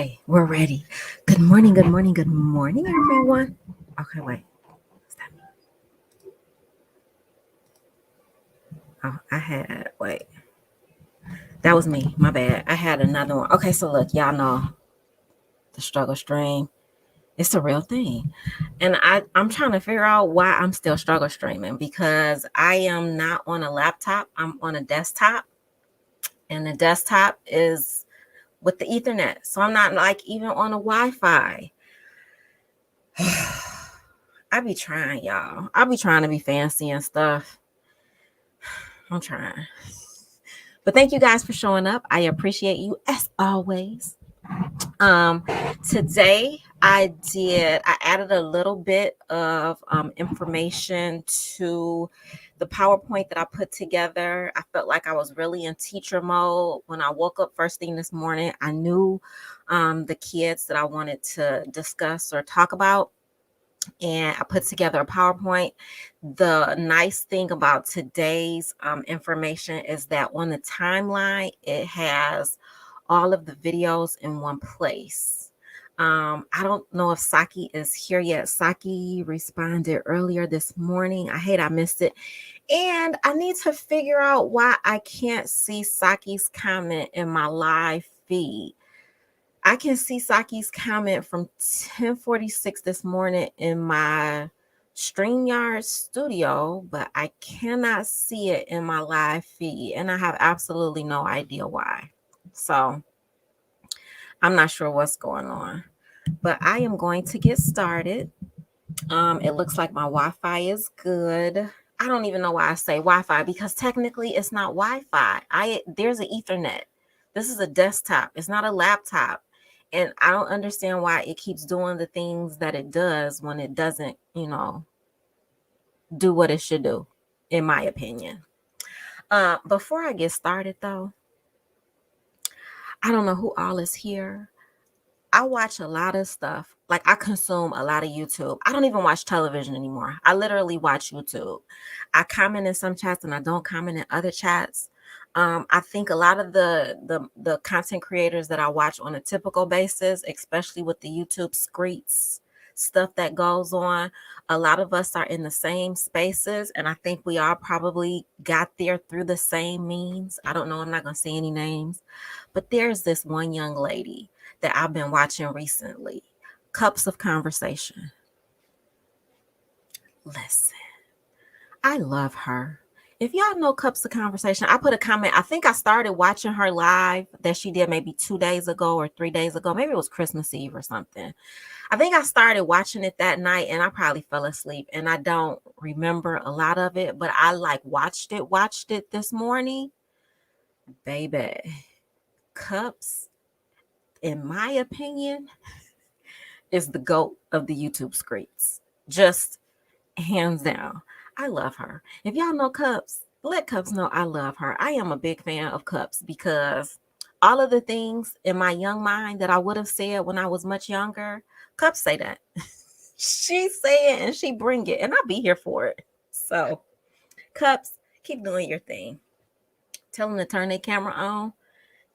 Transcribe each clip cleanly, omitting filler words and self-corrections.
Okay, we're ready. Good morning, good morning, good morning, everyone. Okay, wait. What's that? Oh, wait. That was me. My bad. I had another one. Okay, so look, y'all know the struggle stream. It's a real thing. And I'm trying to figure out why I'm still struggle streaming because I am not on a laptop. I'm on a desktop. And the desktop is with the Ethernet. So I'm not like even on a Wi-Fi. I be trying, y'all. I be trying to be fancy and stuff. I'm trying. But thank you guys for showing up. I appreciate you as always. Um, Today I added a little bit of information to the PowerPoint that I put together. I felt like I was really in teacher mode when I woke up first thing this morning. I knew the kids that I wanted to discuss or talk about, and I put together a PowerPoint. The nice thing about today's information is that on the timeline, it has all of the videos in one place. I don't know if Saki is here yet. Saki responded earlier this morning. I hate I missed it. And I need to figure out why I can't see Saki's comment in my live feed. I can see Saki's comment from 10:46 this morning in my StreamYard studio, but I cannot see it in my live feed, and I have absolutely no idea why. So I'm not sure what's going on, but I am going to get started. It looks like my Wi-Fi is good. I don't even know why I say Wi-Fi because technically it's not Wi-Fi. There's an Ethernet. This is a desktop. It's not a laptop. And I don't understand why it keeps doing the things that it does when it doesn't, do what it should do, in my opinion. Before I get started though, I don't know who all is here. I watch a lot of stuff. Like I consume a lot of YouTube. I don't even watch television anymore. I literally watch YouTube. I comment in some chats and I don't comment in other chats. I think a lot of the content creators that I watch on a typical basis, especially with the YouTube screeds stuff that goes on, a lot of us are in the same spaces, and I think we all probably got there through the same means. I don't know. I'm not gonna say any names, but there's this one young lady that I've been watching recently. Cups of Conversation. Listen, I love her. If y'all know Cups of Conversation, I put a comment. I think I started watching her live that she did maybe 2 days ago or 3 days ago. Maybe it was Christmas Eve or something. I think I started watching it that night and I probably fell asleep and I don't remember a lot of it, but I like watched it this morning. Baby, Cups, in my opinion, is the GOAT of the YouTube screens. Just hands down. I love her. If y'all know Cups, let Cups know I love her. I am a big fan of Cups because all of the things in my young mind that I would have said when I was much younger, Cups say that. She say it and she bring it, and I'll be here for it. So, Cups, keep doing your thing. Tell them to turn their camera on,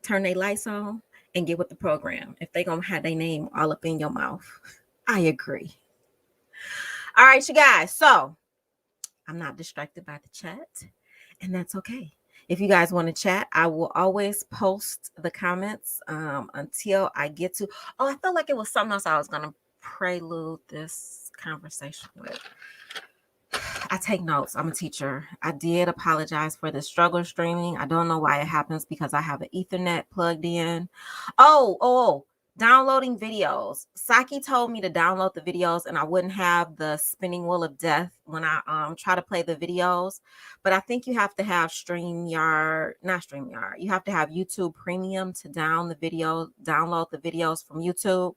turn their lights on, and get with the program if they gonna have their name all up in your mouth. I agree. All right, you guys. So I'm not distracted by the chat, and that's okay. If you guys want to chat, I will always post the comments until I get to. Oh, I felt like it was something else I was gonna prelude this conversation with. I take notes. I'm a teacher. I did apologize for the struggle streaming. I don't know why it happens because I have an Ethernet plugged in. Oh, downloading videos. Saki told me to download the videos and I wouldn't have the spinning wheel of death when I try to play the videos. But I think you have to have not StreamYard. You have to have YouTube Premium to download the videos from YouTube.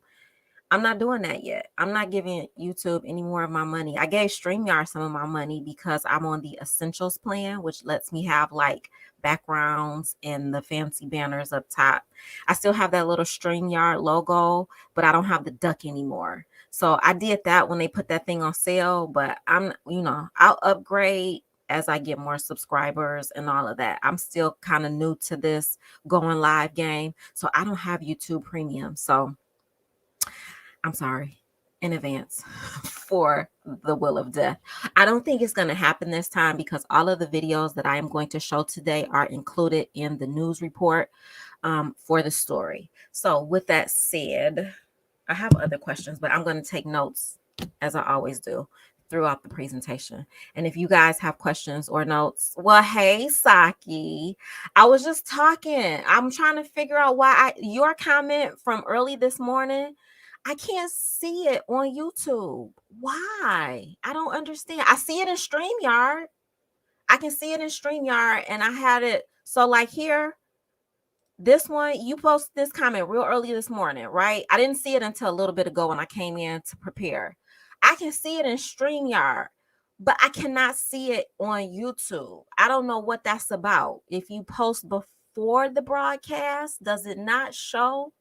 I'm not doing that yet. I'm not giving YouTube any more of my money. I gave StreamYard some of my money because I'm on the Essentials plan, which lets me have like backgrounds and the fancy banners up top. I still have that little StreamYard logo, but I don't have the duck anymore. So I did that when they put that thing on sale, but I'll upgrade as I get more subscribers and all of that. I'm still kind of new to this going live game, so I don't have YouTube Premium. So I'm sorry in advance for the will of death. I don't think it's going to happen this time because all of the videos that I am going to show today are included in the news report for the story. So with that said, I have other questions, but I'm going to take notes as I always do throughout the presentation. And if you guys have questions or notes, well, hey, Saki, I was just talking. I'm trying to figure out why your comment from early this morning, I can't see it on YouTube. Why? I don't understand. I see it in StreamYard. I can see it in StreamYard, and I had it. So like here, this one, you posted this comment real early this morning, right? I didn't see it until a little bit ago when I came in to prepare. I can see it in StreamYard, but I cannot see it on YouTube. I don't know what that's about. If you post before the broadcast, does it not show?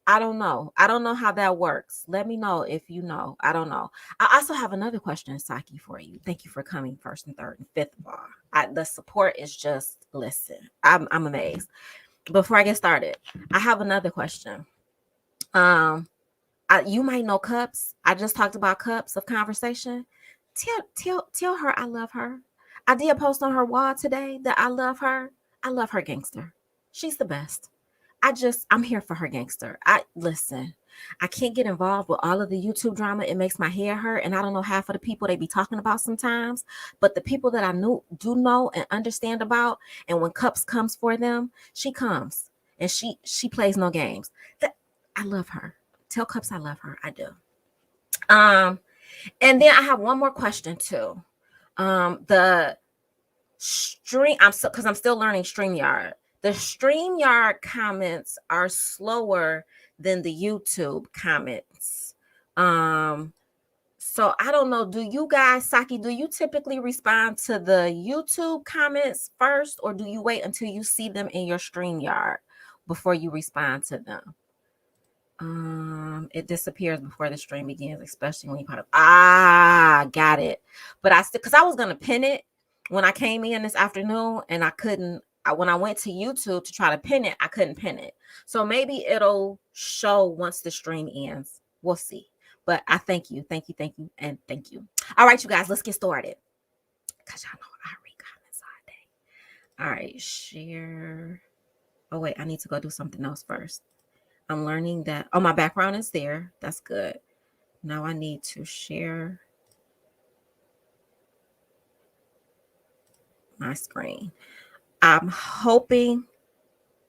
I don't know. I don't know how that works. Let me know if you know. I don't know. I also have another question, Saki, for you. Thank you for coming first and third and fifth of all. The support is just, listen, I'm amazed. Before I get started, I have another question. You might know Cups. I just talked about Cups of Conversation. Tell her I love her. I did post on her wall today that I love her. I love her gangster. She's the best. I'm here for her gangster. Listen, I can't get involved with all of the YouTube drama. It makes my hair hurt. And I don't know half of the people they be talking about sometimes. But the people that I do know and understand about, and when Cups comes for them, she comes. And she plays no games. I love her. Tell Cups I love her. I do. And then I have one more question too. The stream, because I'm still learning StreamYard. The StreamYard comments are slower than the YouTube comments. So I don't know. Do you guys, Saki, do you typically respond to the YouTube comments first, or do you wait until you see them in your StreamYard before you respond to them? It disappears before the stream begins, especially when you put up. Got it. But because I was gonna pin it when I came in this afternoon, and I couldn't. When I went to YouTube to try to pin it, I couldn't pin it. So maybe it'll show once the stream ends. We'll see. But I thank you, and thank you. All right, you guys, let's get started. Cause y'all know I read comments all day. All right, share. Oh wait, I need to go do something else first. I'm learning that. Oh, my background is there. That's good. Now I need to share my screen. I'm hoping.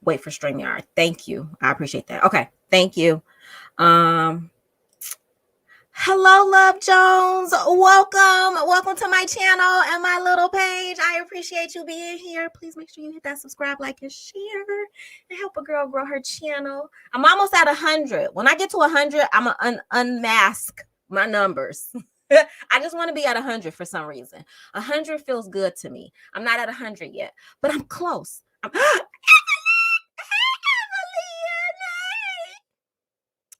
Wait for StreamYard. Thank you. I appreciate that. Okay. Thank you. Hello, Love Jones. Welcome to my channel and my little page. I appreciate you being here. Please make sure you hit that subscribe, like, and share, and help a girl grow her channel. I'm almost at 100. When I get to 100, I'm gonna unmask my numbers. I just want to be at 100 for some reason. 100 feels good to me. I'm not at 100 yet, but I'm close.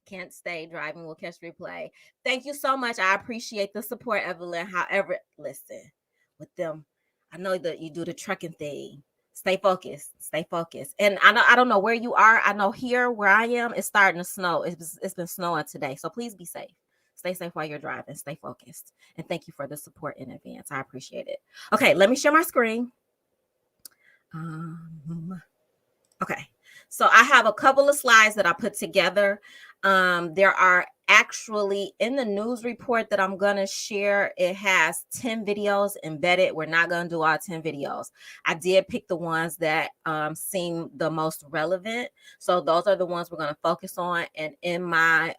Can't stay. Driving will catch replay. Thank you so much. I appreciate the support, Evelyn. However, listen, with them, I know that you do the trucking thing. Stay focused. And I don't know where you are. I know here where I am, it's starting to snow. It's been snowing today. So please be safe. Stay safe while you're driving. Stay focused. And thank you for the support in advance. I appreciate it. Okay, let me share my screen. Okay. So I have a couple of slides that I put together. There are actually in the news report that I'm going to share, it has 10 videos embedded. We're not going to do all 10 videos. I did pick the ones that seem the most relevant. So those are the ones we're going to focus on. And in my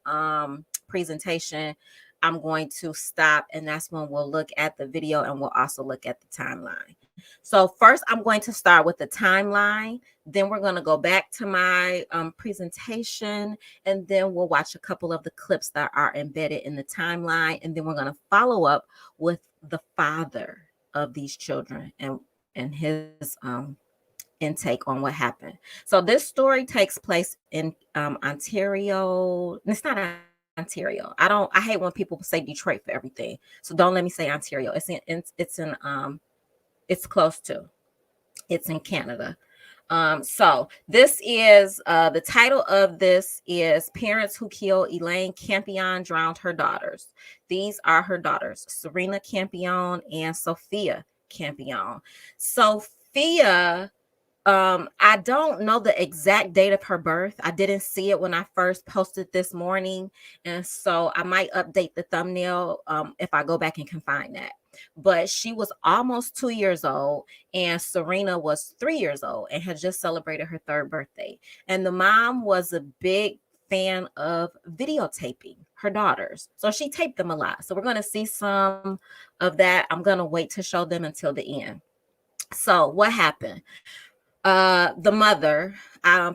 presentation, I'm going to stop, and that's when we'll look at the video, and we'll also look at the timeline. So first, I'm going to start with the timeline. Then we're going to go back to my presentation, and then we'll watch a couple of the clips that are embedded in the timeline. And then we're going to follow up with the father of these children and his intake on what happened. So this story takes place in Ontario. It's not Ontario. I hate when people say Detroit for everything. So don't let me say Ontario. It's close to. It's in Canada. So this is the title of this is Parents Who Killed Elaine Campione Drowned Her Daughters. These are her daughters, Serena Campione and Sophia Campione. Sophia, I don't know the exact date of her birth. I didn't see it when I first posted this morning, and so I might update the thumbnail if I go back and can find that. But she was almost 2 years old, and Serena was 3 years old and had just celebrated her third birthday. And the mom was a big fan of videotaping her daughters, so she taped them a lot. So we're going to see some of that. I'm going to wait to show them until the end. So what happened? The mother,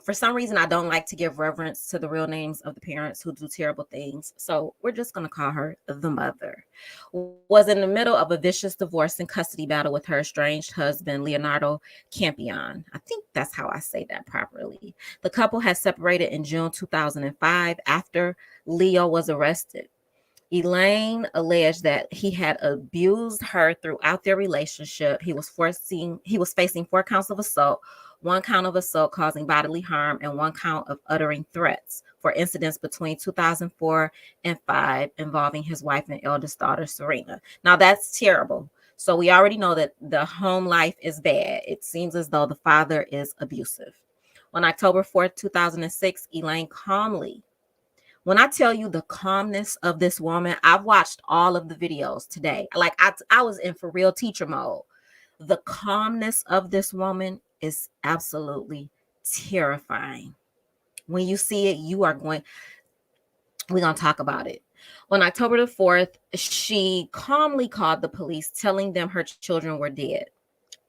for some reason, I don't like to give reverence to the real names of the parents who do terrible things. So we're just going to call her the mother, was in the middle of a vicious divorce and custody battle with her estranged husband, Leonardo Campione. I think that's how I say that properly. The couple had separated in June 2005 after Leo was arrested. Elaine alleged that he had abused her throughout their relationship. He was facing 4 counts of assault, 1 count of assault causing bodily harm, and 1 count of uttering threats for incidents between 2004 and 5 involving his wife and eldest daughter, Serena. Now that's terrible. So we already know that the home life is bad. It seems as though the father is abusive. On October 4th, 2006, Elaine calmly, when I tell you the calmness of this woman, I've watched all of the videos today. Like I was in for real teacher mode. The calmness of this woman is absolutely terrifying. When you see it, we're going to talk about it. On October the 4th, she calmly called the police, telling them her children were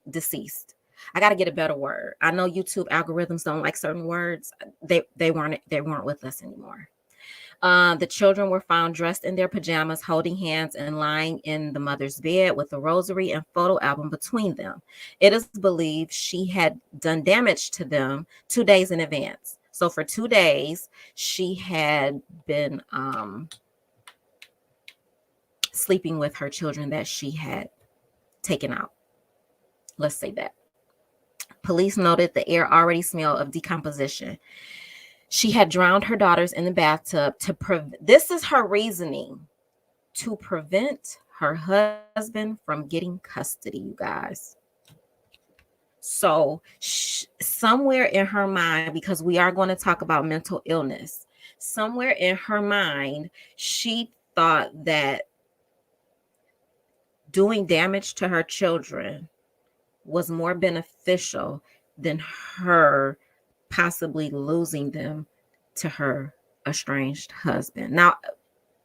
deceased. I got to get a better word. I know YouTube algorithms don't like certain words. They weren't with us anymore. The children were found dressed in their pajamas, holding hands and lying in the mother's bed with a rosary and photo album between them. It is believed she had done damage to them 2 days in advance. So for 2 days, she had been sleeping with her children that she had taken out. Let's say that. Police noted the air already smelled of decomposition. She had drowned her daughters in the bathtub this is her reasoning, to prevent her husband from getting custody, you guys. So somewhere in her mind, because we are going to talk about mental illness, somewhere in her mind, she thought that doing damage to her children was more beneficial than her possibly losing them to her estranged husband. Now,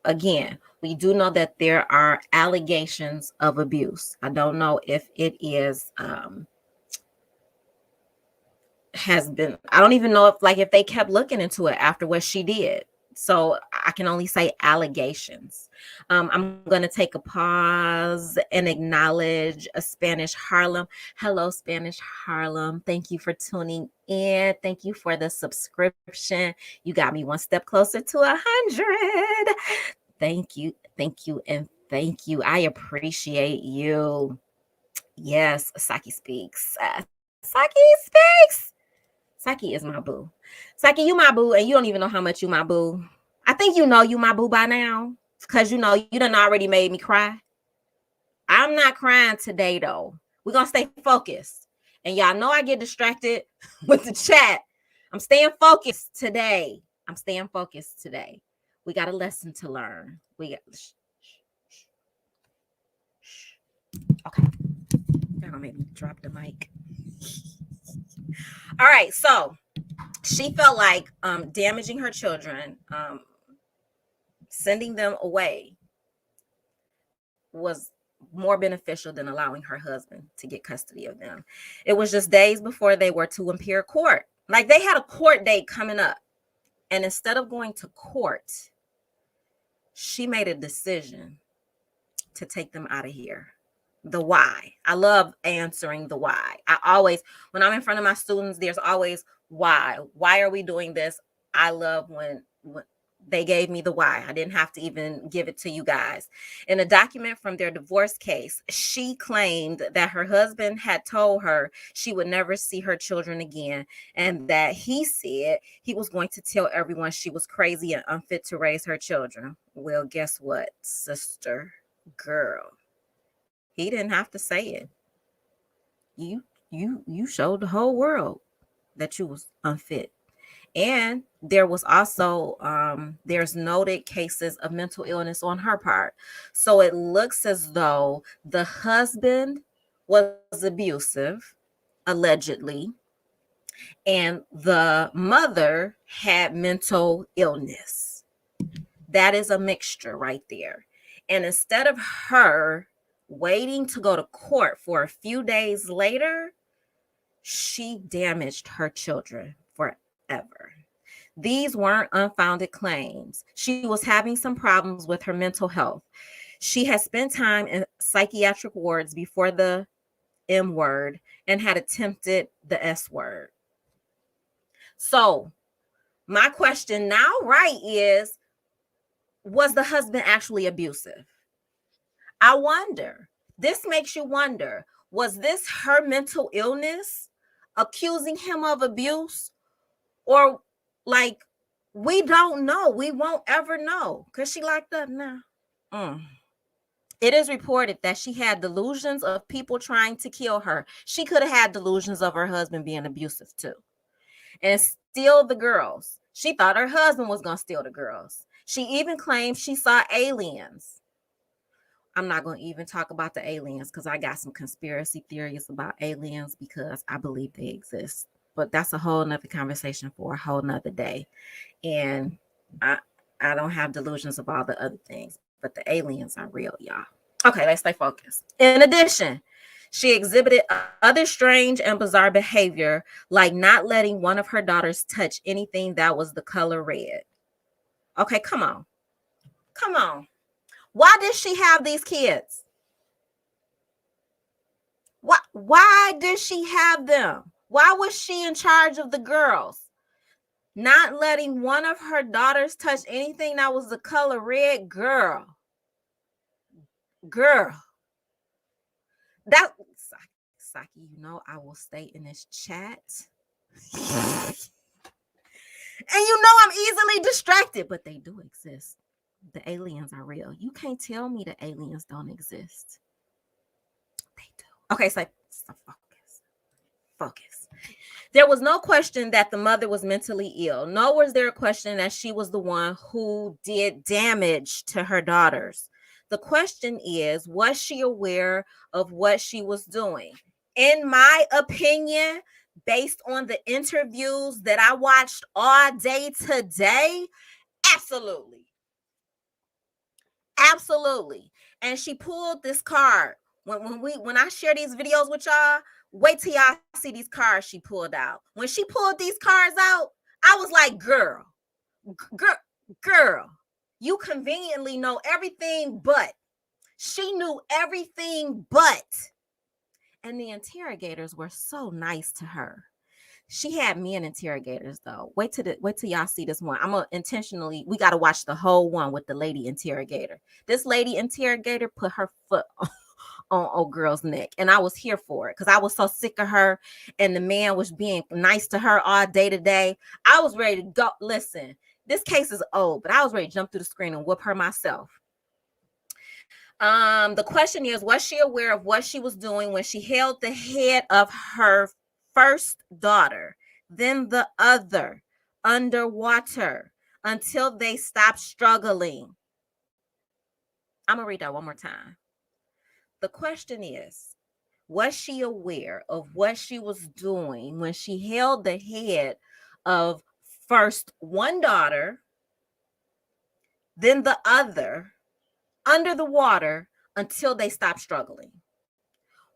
again, we do know that there are allegations of abuse. I don't know if it is I don't even know if they kept looking into it after what she did. So I can only say allegations. I'm going to take a pause and acknowledge a Spanish Harlem. Hello, Spanish Harlem. Thank you for tuning in. Thank you for the subscription. You got me one step closer to 100. Thank you, and thank you. I appreciate you. Yes, Saki speaks. Saki speaks. Saki is my boo. Saki, you my boo, and you don't even know how much you my boo. I think you know you my boo by now, because you done already made me cry. I'm not crying today, though. We're going to stay focused. And y'all know I get distracted with the chat. I'm staying focused today. We got a lesson to learn. Okay. They're going to make me drop the mic. All right, so she felt like damaging her children, sending them away, was more beneficial than allowing her husband to get custody of them. It was just days before they were to appear court. Like, they had a court date coming up. And instead of going to court, she made a decision to take them out of here. The why. I love answering the why. When I'm in front of my students, there's always why. Why are we doing this? I love when They gave me the why. I didn't have to even give it to you guys. In a document from their divorce case, she claimed that her husband had told her she would never see her children again, and that he said he was going to tell everyone she was crazy and unfit to raise her children. Well, guess what, sister girl? He didn't have to say it. You showed the whole world that you was unfit. And there was also there's noted cases of mental illness on her part. So it looks as though the husband was abusive, allegedly, and the mother had mental illness. That is a mixture right there. And instead of her waiting to go to court for a few days later, she damaged her children forever. These weren't unfounded claims. She was having some problems with her mental health. She had spent time in psychiatric wards before the M word and had attempted the S word. So, my question now, right, is, was the husband actually abusive? I wonder. This makes you wonder, was this her mental illness accusing him of abuse? Or, like, we don't know. We won't ever know because she locked up now. It is reported that she had delusions of people trying to kill her. She could have had delusions of her husband being abusive too. And steal the girls. She thought her husband was going to steal the girls. She even claimed she saw aliens. I'm not going to even talk about the aliens because I got some conspiracy theories about aliens because I believe they exist. But that's a whole nother conversation for a whole nother day. And I don't have delusions of all the other things, but the aliens are real, y'all. Okay, let's stay focused. In addition, she exhibited other strange and bizarre behavior, like not letting one of her daughters touch anything that was the color red. Okay, come on. Come on. Why did she have these kids? Why did she have them? Why was she in charge of the girls? Not letting one of her daughters touch anything that was the color red, girl. That, Saki, you know I will stay in this chat. And you know I'm easily distracted, but they do exist. The aliens are real. You can't tell me the aliens don't exist. They do. Okay, so focus. There was no question that the mother was mentally ill. Nor was there a question that she was the one who did damage to her daughters. The question is, was she aware of what she was doing? In my opinion, based on the interviews that I watched all day today, absolutely. Absolutely. And she pulled this card. When I share these videos with y'all, wait till y'all see these cards she pulled out. When she pulled these cards out, I was like, girl, you conveniently know everything but. She knew everything but. And the interrogators were so nice to her. She had men interrogators though. Wait till y'all see this one. I'm gonna intentionally, we gotta watch the whole one with the lady interrogator. This lady interrogator put her foot on old girl's neck, and I was here for it because I was so sick of her, and the man was being nice to her all day today. I was ready to go. Listen, this case is old, but I was ready to jump through the screen and whoop her myself. The question is, was she aware of what she was doing when she held the head of her first daughter, then the other, underwater until they stopped struggling? I'm going to read that one more time. The question is, was she aware of what she was doing when she held the head of first one daughter, then the other, under the water until they stopped struggling?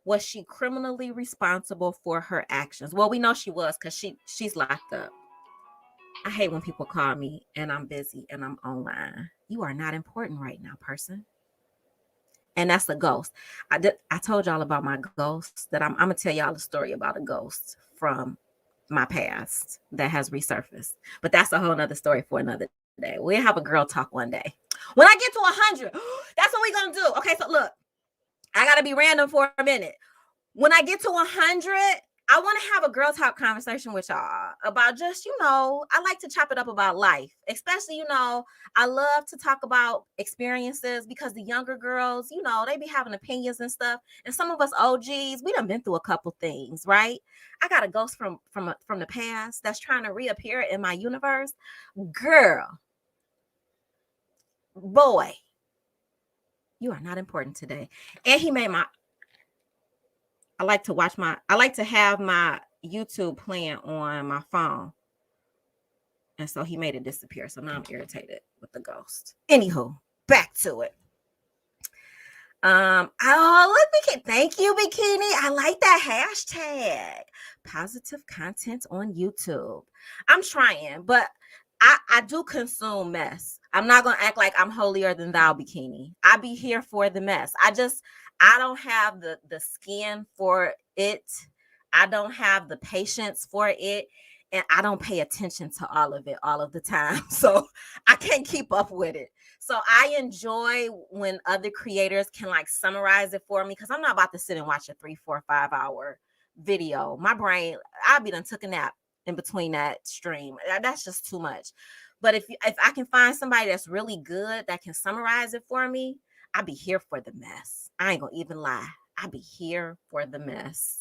Was she criminally responsible for her actions? Well, we know she was because she's locked up. I hate when people call me and I'm busy and I'm online. You are not important right now, person. And that's a ghost. I told y'all about my ghost, that I'm going to tell y'all a story about a ghost from my past that has resurfaced. But that's a whole nother story for another We'll have a girl talk one day. When I get to 100, that's what we're going to do. Okay, so look, I got to be random for a minute. When I get to 100, I want to have a girl talk conversation with y'all about just, I like to chop it up about life, especially, I love to talk about experiences because the younger girls, they be having opinions and stuff. And some of us OGs, we done been through a couple things, right? I got a ghost from the past that's trying to reappear in my universe. Girl, boy, you are not important today. And he made I like to have my YouTube playing on my phone. And so he made it disappear. So now I'm irritated with the ghost. Anywho, back to it. Thank you, Bikini. I like that hashtag. Positive content on YouTube. I'm trying, but I do consume mess. I'm not gonna act like I'm holier than thou, Bikini. I be here for the mess. I don't have the skin for it. I don't have the patience for it. And I don't pay attention to all of it all of the time. So I can't keep up with it. So I enjoy when other creators can summarize it for me, because I'm not about to sit and watch a 3, 4, 5 hour video. My brain, I'll be done took a nap in between that stream. That's just too much. But if I can find somebody that's really good that can summarize it for me, I'll be here for the mess. I ain't gonna even lie. I'll be here for the mess.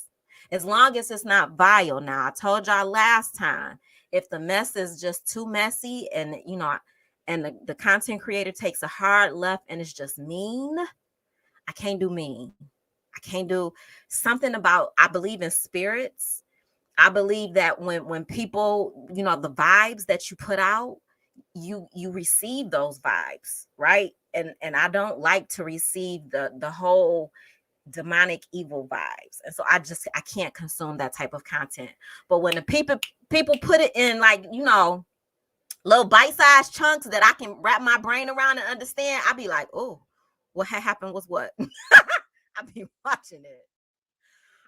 As long as it's not vile. Now, I told y'all last time, if the mess is just too messy and, and the content creator takes a hard left and it's just mean, I can't do mean. I can't do something about, I believe in spirits. I believe that when people, the vibes that you put out, you receive those vibes, right? And I don't like to receive the whole demonic evil vibes. And so I can't consume that type of content. But when the people put it in little bite-sized chunks that I can wrap my brain around and understand, I'll be like, oh, what had happened was what? I'll be watching it.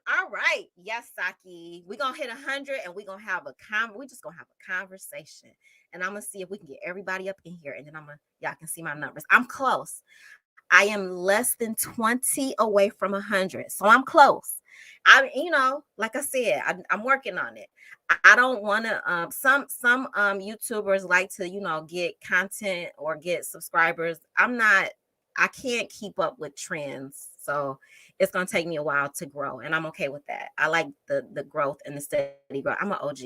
All right. Yes, Saki. We're going to hit 100 and we're going to have we're just going to have a conversation. And I'm going to see if we can get everybody up in here. And then y'all can see my numbers. I'm close. I am less than 20 away from 100. So I'm close. Like I said, I'm working on it. I don't want to, some YouTubers like to, get content or get subscribers. I can't keep up with trends. So it's going to take me a while to grow. And I'm okay with that. I like the growth and the steady growth. I'm an OG.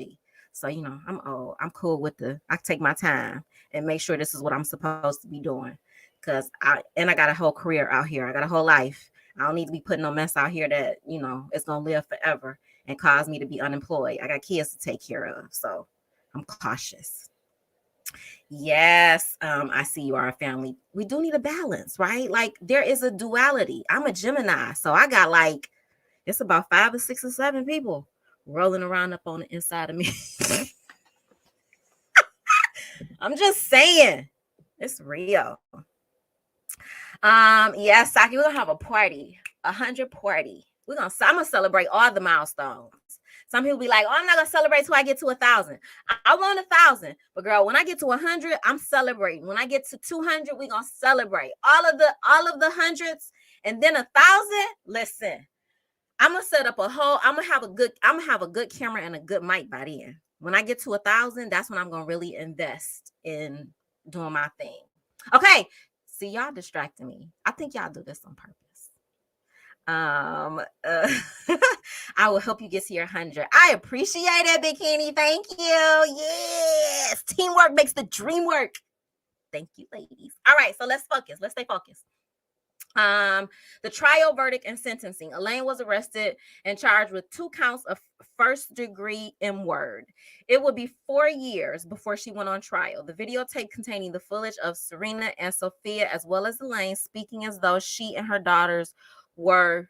So, I'm old. I'm cool with I take my time and make sure this is what I'm supposed to be doing. Because I got a whole career out here. I got a whole life. I don't need to be putting no mess out here that, it's going to live forever and cause me to be unemployed. I got kids to take care of. So I'm cautious. Yes, I see you are a family. We do need a balance, right? There is a duality. I'm a Gemini. So I got it's about 5 or 6 or 7 people rolling around up on the inside of me. I'm just saying. It's real. Yes, Saki, we're gonna have a party, 100 party. I'm gonna celebrate all the milestones. Some people be like, oh, I'm not gonna celebrate till I get to 1,000. I want 1,000, but girl, when I get to 100, I'm celebrating. When I get to 200, we're gonna celebrate all of the hundreds, and then 1,000. Listen, I'm gonna set up I'm gonna have a good camera and a good mic by then. When I get to 1,000, that's when I'm gonna really invest in doing my thing. Okay. See, y'all distracting me. I think y'all do this on purpose. I will help you get to your 100. I appreciate it, Bikini. Thank you. Yes. Teamwork makes the dream work. Thank you, ladies. All right, so let's focus. Let's stay focused. The trial, verdict, and sentencing. Elaine was arrested and charged with 2 counts of first-degree M-word. It would be 4 years before she went on trial. The videotape containing the footage of Serena and Sophia, as well as Elaine, speaking as though she and her daughters were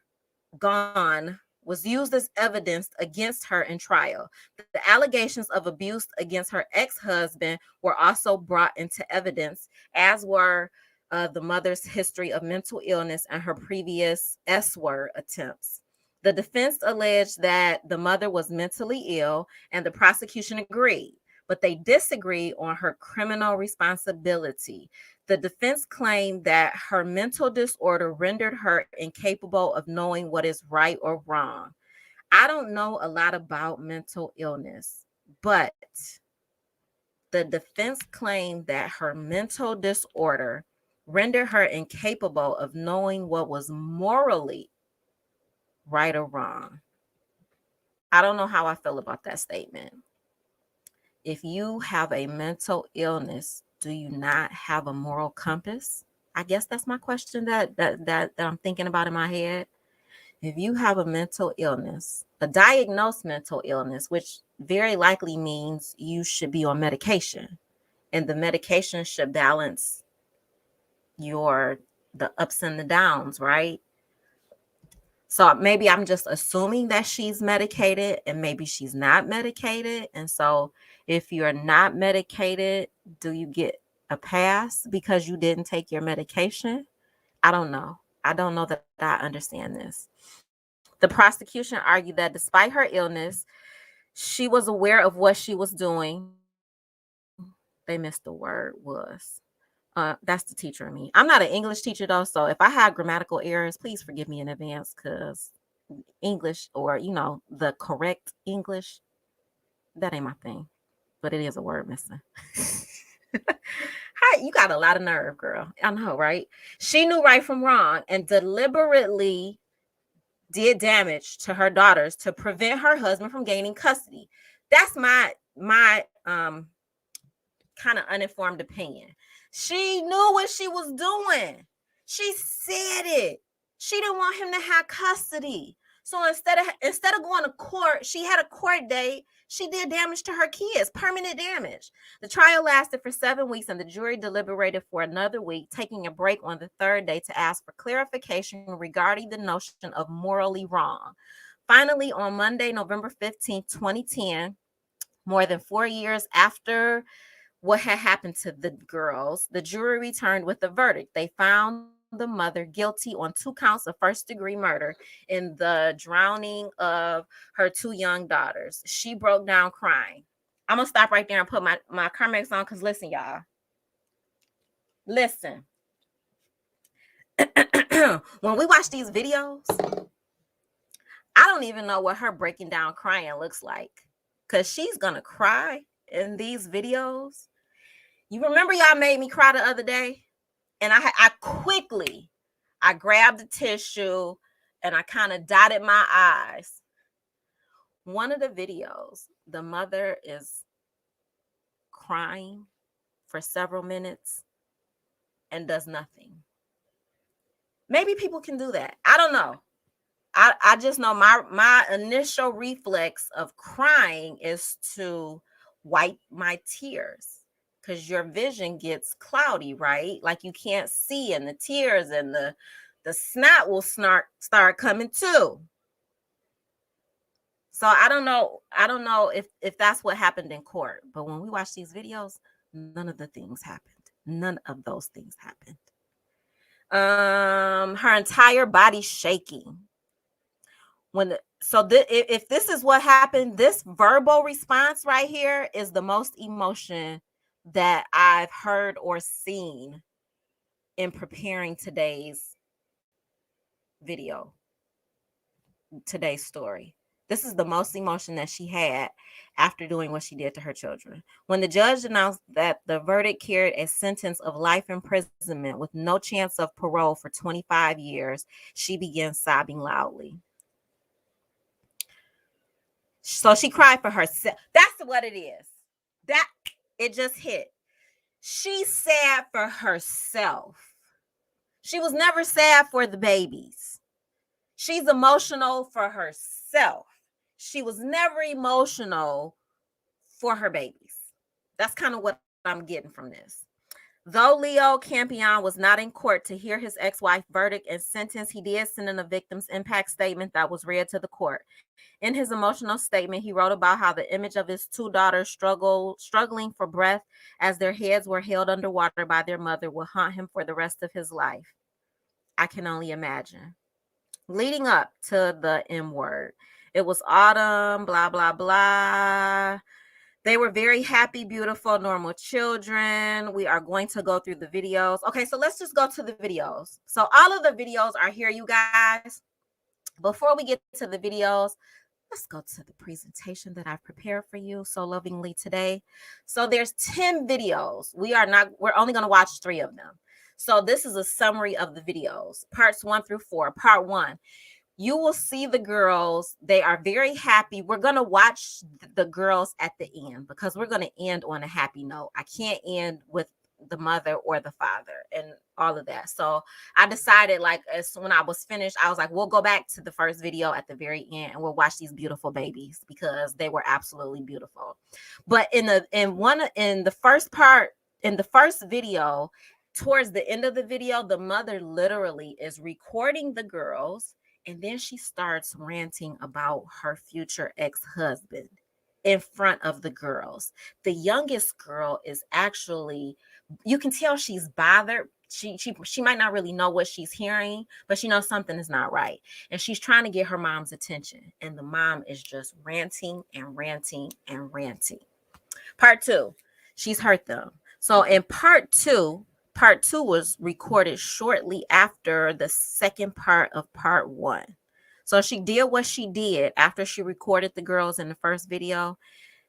gone, was used as evidence against her in trial. The allegations of abuse against her ex-husband were also brought into evidence, as were the mother's history of mental illness and her previous S-word attempts. The defense alleged that the mother was mentally ill, and the prosecution agreed. but they disagree on her criminal responsibility. The defense claimed that her mental disorder rendered her incapable of knowing what is right or wrong. I don't know a lot about mental illness, but the defense claimed that her mental disorder rendered her incapable of knowing what was morally right or wrong. I don't know how I feel about that statement. If you have a mental illness, do you not have a moral compass? I guess that's my question that I'm thinking about in my head. If you have a mental illness, a diagnosed mental illness, which very likely means you should be on medication, and the medication should balance the ups and the downs, right? So maybe I'm just assuming that she's medicated and maybe she's not medicated. And so if you're not medicated, do you get a pass because you didn't take your medication? I don't know. I don't know that I understand this. The prosecution argued that despite her illness, she was aware of what she was doing. They missed the word was. That's the teacher in me. I'm not an English teacher though, so if I have grammatical errors, please forgive me in advance, because English, or the correct English, that ain't my thing. But it is a word missing. Hi, you got a lot of nerve, girl. I know, right? She knew right from wrong and deliberately did damage to her daughters to prevent her husband from gaining custody. That's my kind of uninformed opinion. She knew what she was doing. She said it. She didn't want him to have custody. So instead of going to court, she had a court date. She did damage to her kids, permanent damage. The trial lasted for 7 weeks, and the jury deliberated for another week, taking a break on the third day to ask for clarification regarding the notion of morally wrong. Finally, on Monday, November 15th, 2010, more than 4 years after what had happened to the girls, the jury returned with a verdict. They found the mother guilty on 2 counts of first-degree murder in the drowning of her 2 young daughters. She broke down crying. I'm going to stop right there and put my Carmex on, because listen, y'all. Listen. When we watch these videos, I don't even know what her breaking down crying looks like, because she's going to cry in these videos. You remember y'all made me cry the other day? And I quickly grabbed the tissue and I kind of dotted my eyes. One of the videos, the mother is crying for several minutes and does nothing. Maybe people can do that. I don't know. I just know my initial reflex of crying is to wipe my tears, because your vision gets cloudy, right? Like you can't see, and the tears and the snot will start coming too. So I don't know if that's what happened in court. But when we watch these videos, none of the things happened. None of those things happened. Her entire body shaking. If this is what happened, this verbal response right here is the most emotion that I've heard or seen in preparing today's video, today's story. This is the most emotion that she had after doing what she did to her children. When the judge announced that the verdict carried a sentence of life imprisonment with no chance of parole for 25 years, she began sobbing loudly. So she cried for herself. That's what it is. That it just hit. She's sad for herself. She was never sad for the babies. She's emotional for herself. She was never emotional for her babies. That's kind of what I'm getting from this. Though Leo Campione was not in court to hear his ex-wife's verdict and sentence, he did send in a victim's impact statement that was read to the court. In his emotional statement, he wrote about how the image of his 2 daughters struggling for breath as their heads were held underwater by their mother will haunt him for the rest of his life. I can only imagine. Leading up to the M word, it was autumn, blah, blah, blah. They were very happy, beautiful, normal children. We are going to go through the videos. Okay, so let's just go to the videos. So all of the videos are here, you guys. Before we get to the videos, let's go to the presentation that I've prepared for you so lovingly today. So there's 10 videos. We're only going to watch 3 of them. So this is a summary of the videos, parts 1 through 4. Part 1. You will see the girls. They are very happy. We're going to watch the girls at the end because we're going to end on a happy note. I can't end with the mother or the father and all of that. So I decided, like, when I was finished, I was like, we'll go back to the first video at the very end and we'll watch these beautiful babies because they were absolutely beautiful. But in the first video, towards the end of the video, the mother literally is recording the girls. And then she starts ranting about her future ex-husband in front of the girls. The youngest girl is actually, you can tell she's bothered. She might not really know what she's hearing, but she knows something is not right. And she's trying to get her mom's attention. And the mom is just ranting and ranting and ranting. Part 2, she's hurt them. So in part two was recorded shortly after the second part of part 1. So she did what she did after she recorded the girls in the first video.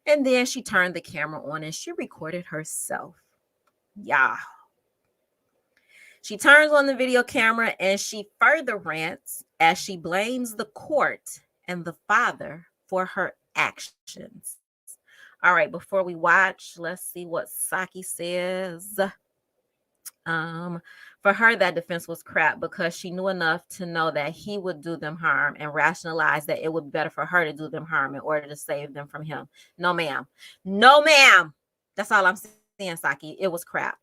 And then she turned the camera on and she recorded herself. Yeah. She turns on the video camera and she further rants as she blames the court and the father for her actions. All right, before we watch, let's see what Saki says. For her, that defense was crap because she knew enough to know that he would do them harm and rationalize that it would be better for her to do them harm in order to save them from him. No, ma'am. No, ma'am. That's all I'm saying, Saki. It was crap.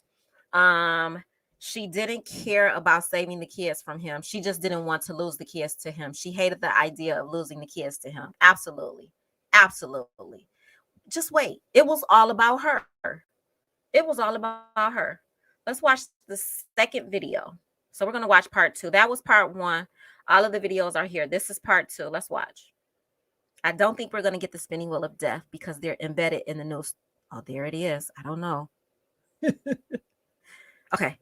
She didn't care about saving the kids from him. She just didn't want to lose the kids to him. She hated the idea of losing the kids to him. Absolutely. Absolutely. Just wait. It was all about her. It was all about her. Let's watch the second video. So we're going to watch part 2. That was part 1. All of the videos are here. This is part 2. Let's watch. I don't think we're going to get the spinning wheel of death because they're embedded in the news. Oh, there it is. I don't know. Okay.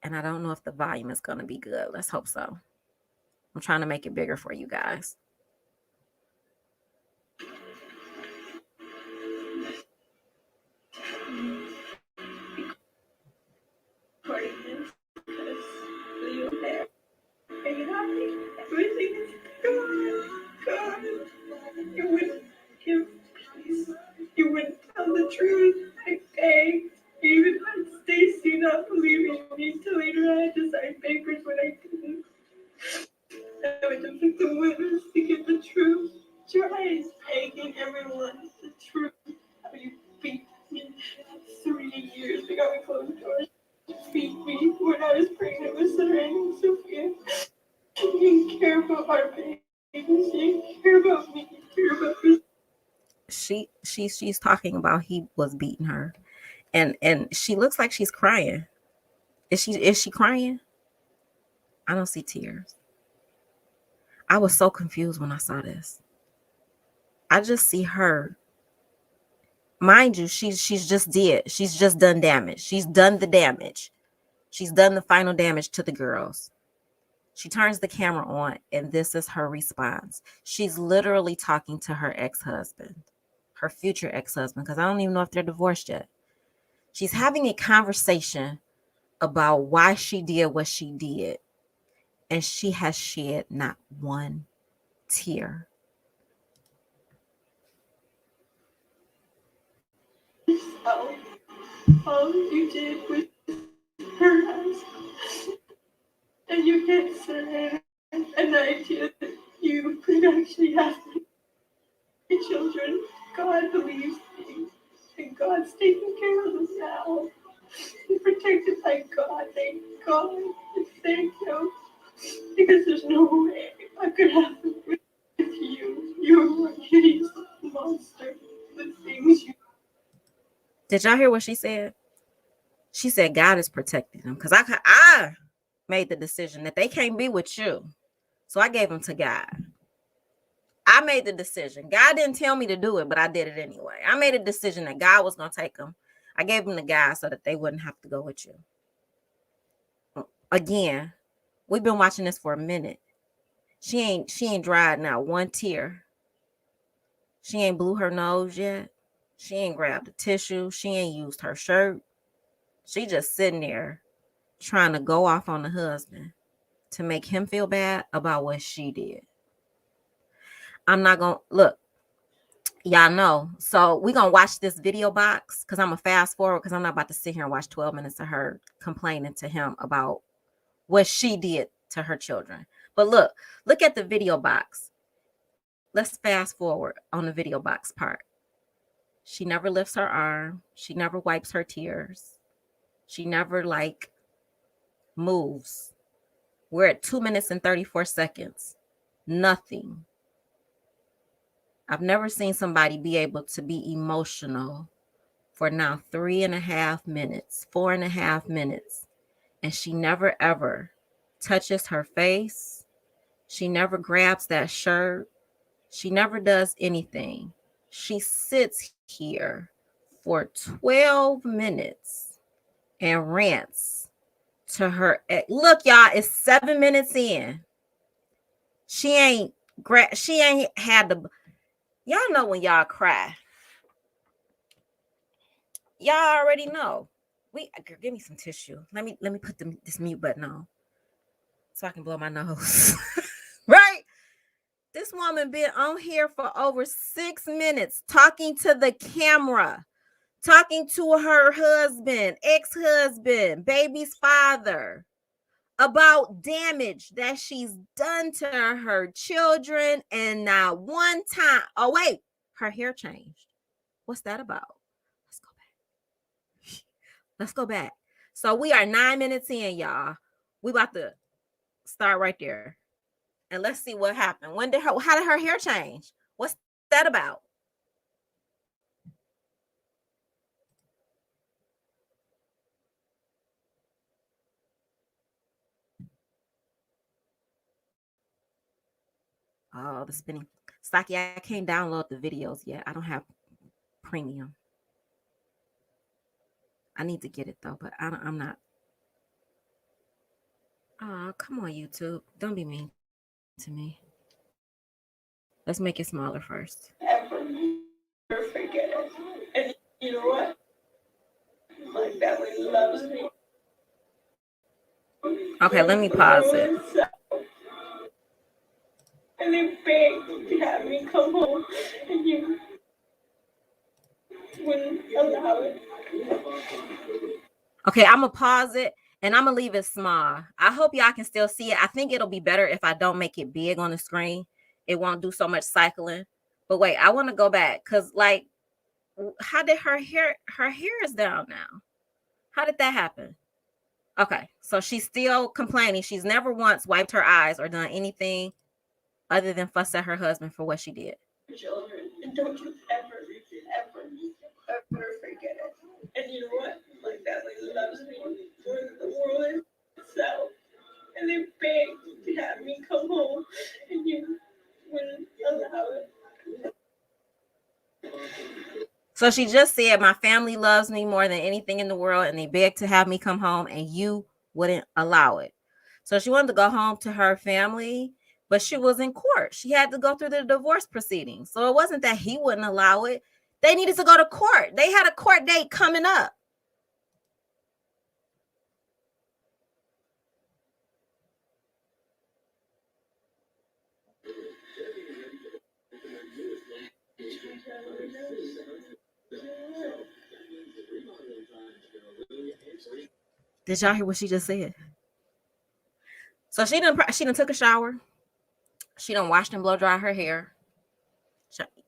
And I don't know if the volume is going to be good. Let's hope so. I'm trying to make it bigger for you guys. Everything is God. You wouldn't give peace. You wouldn't tell the truth. I begged. You even had Stacy not believing me till later I had to sign papers when I didn't. I went to pick the witness to get the truth. Try begging everyone the truth. How you beat me 3 years ago in closed doors. Beat me when I was pregnant with Serena and Sophia. You didn't care about our babies. You didn't care about me. You care about me. She's talking about he was beating her, and she looks like she's crying. Is she crying? I don't see tears. I was so confused when I saw this. I just see her. Mind you, she's just dead. She's just done damage. She's done the damage. She's done the final damage to the girls. She turns the camera on, and this is her response. She's literally talking to her ex-husband, her future ex-husband, because I don't even know if they're divorced yet. She's having a conversation about why she did what she did, and she has shed not one tear. So, all you did was hurt us. And you get Serena an idea that you could actually have children. God believes me, and God's taking care of them now. You're protected by God. Thank God. Thank you. Because there's no way I could have them with you. You're a hideous monster. The things you. Did y'all hear what she said? She said God is protecting them because I made the decision that they can't be with you. So I gave them to God. I made the decision. God didn't tell me to do it, but I did it anyway. I made a decision that God was going to take them. I gave them the guys so that they wouldn't have to go with you. Again, we've been watching this for a minute. She ain't dried now one tear. She ain't blew her nose yet. She ain't grabbed a tissue. She ain't used her shirt. She just sitting there trying to go off on the husband to make him feel bad about what she did. I'm not going to look. Y'all know. So we're going to watch this video box because I'm going to fast forward because I'm not about to sit here and watch 12 minutes of her complaining to him about what she did to her children. But look at the video box. Let's fast forward on the video box part. She never lifts her arm. She never wipes her tears. She never moves. We're at 2 minutes and 34 seconds. Nothing. I've never seen somebody be able to be emotional for now 3.5 minutes, 4.5 minutes. And she never ever touches her face. She never grabs that shirt. She never does anything. She sits here for 12 minutes and rants to her. Look, y'all, it's 7 minutes in. She ain't had the. Y'all know when y'all cry. Y'all already know. Give me some tissue. Let me put this mute button on so I can blow my nose. Right? This woman been on here for over 6 minutes talking to the camera, talking to her husband, ex-husband, baby's father about damage that she's done to her children. And not one time. Oh, wait, her hair changed. What's that about? Let's go back. So we are 9 minutes in, y'all. We about to start right there. And let's see what happened. How did her hair change? What's that about? Oh, the spinning. Saki, I can't download the videos yet. I don't have premium. I need to get it though, but I'm not. Oh, come on, YouTube. Don't be mean to me. Let's make it smaller first. Ever forget it. And you know what? My family loves me. Okay, let me pause it. And they begged to have me come home, and you wouldn't allow it. Okay, I'm gonna pause it and I'm gonna leave it small. I hope y'all can still see it. I think it'll be better if I don't make it big on the screen. It won't do so much cycling. But wait, I want to go back because how did her hair is down now? How did that happen? Okay, so she's still complaining. She's never once wiped her eyes or done anything other than fuss at her husband for what she did. Children, and don't you ever forget it. And you know what? My family loves me more than the world itself. And they begged to have me come home, and you wouldn't allow it. So she just said, my family loves me more than anything in the world, and they begged to have me come home, and you wouldn't allow it. So she wanted to go home to her family, but she was in court. She had to go through the divorce proceedings. So it wasn't that he wouldn't allow it. They needed to go to court. They had a court date coming up. Did y'all hear what she just said? So she done took a shower. She done washed and blow dry her hair.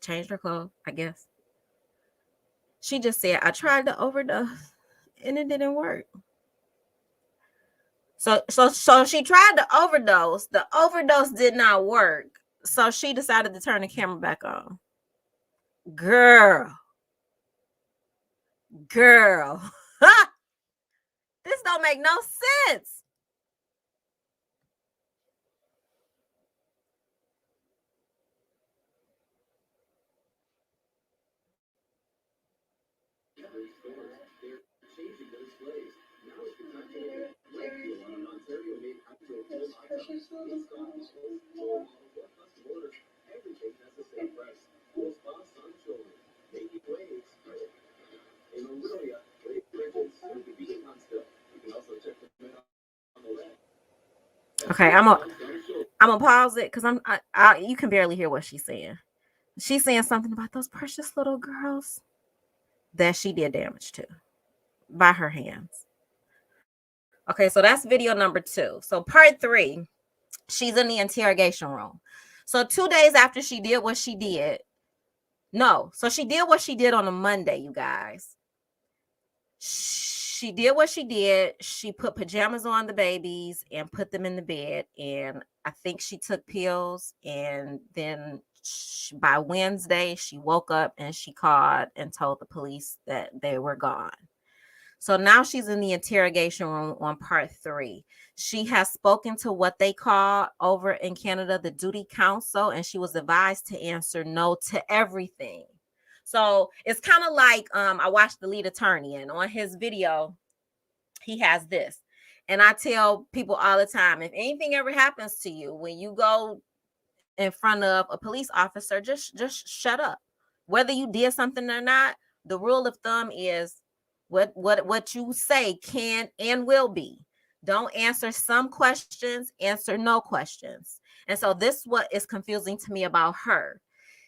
Changed her clothes, I guess. She just said, I tried to overdose and it didn't work. So she tried to overdose. The overdose did not work. So she decided to turn the camera back on. Girl. This don't make no sense. Okay, I'm gonna pause it because you can barely hear what she's saying. She's saying something about those precious little girls that she did damage to by her hands. Okay, so that's video number 2. So part 3, she's in the interrogation room. So 2 days after she did what she did, no, so she did what she did on a Monday, you guys. She did what she did. She put pajamas on the babies and put them in the bed. And I think she took pills. And then by Wednesday, she woke up and she called and told the police that they were gone. So now she's in the interrogation room on part 3. She has spoken to what they call over in Canada the duty council, and she was advised to answer no to everything. So it's kind of like I watched the lead attorney, and on his video, he has this. And I tell people all the time, if anything ever happens to you when you go in front of a police officer, just shut up. Whether you did something or not, the rule of thumb is what you say can and will be. Don't answer some questions, answer no questions. And so this is what is confusing to me about her.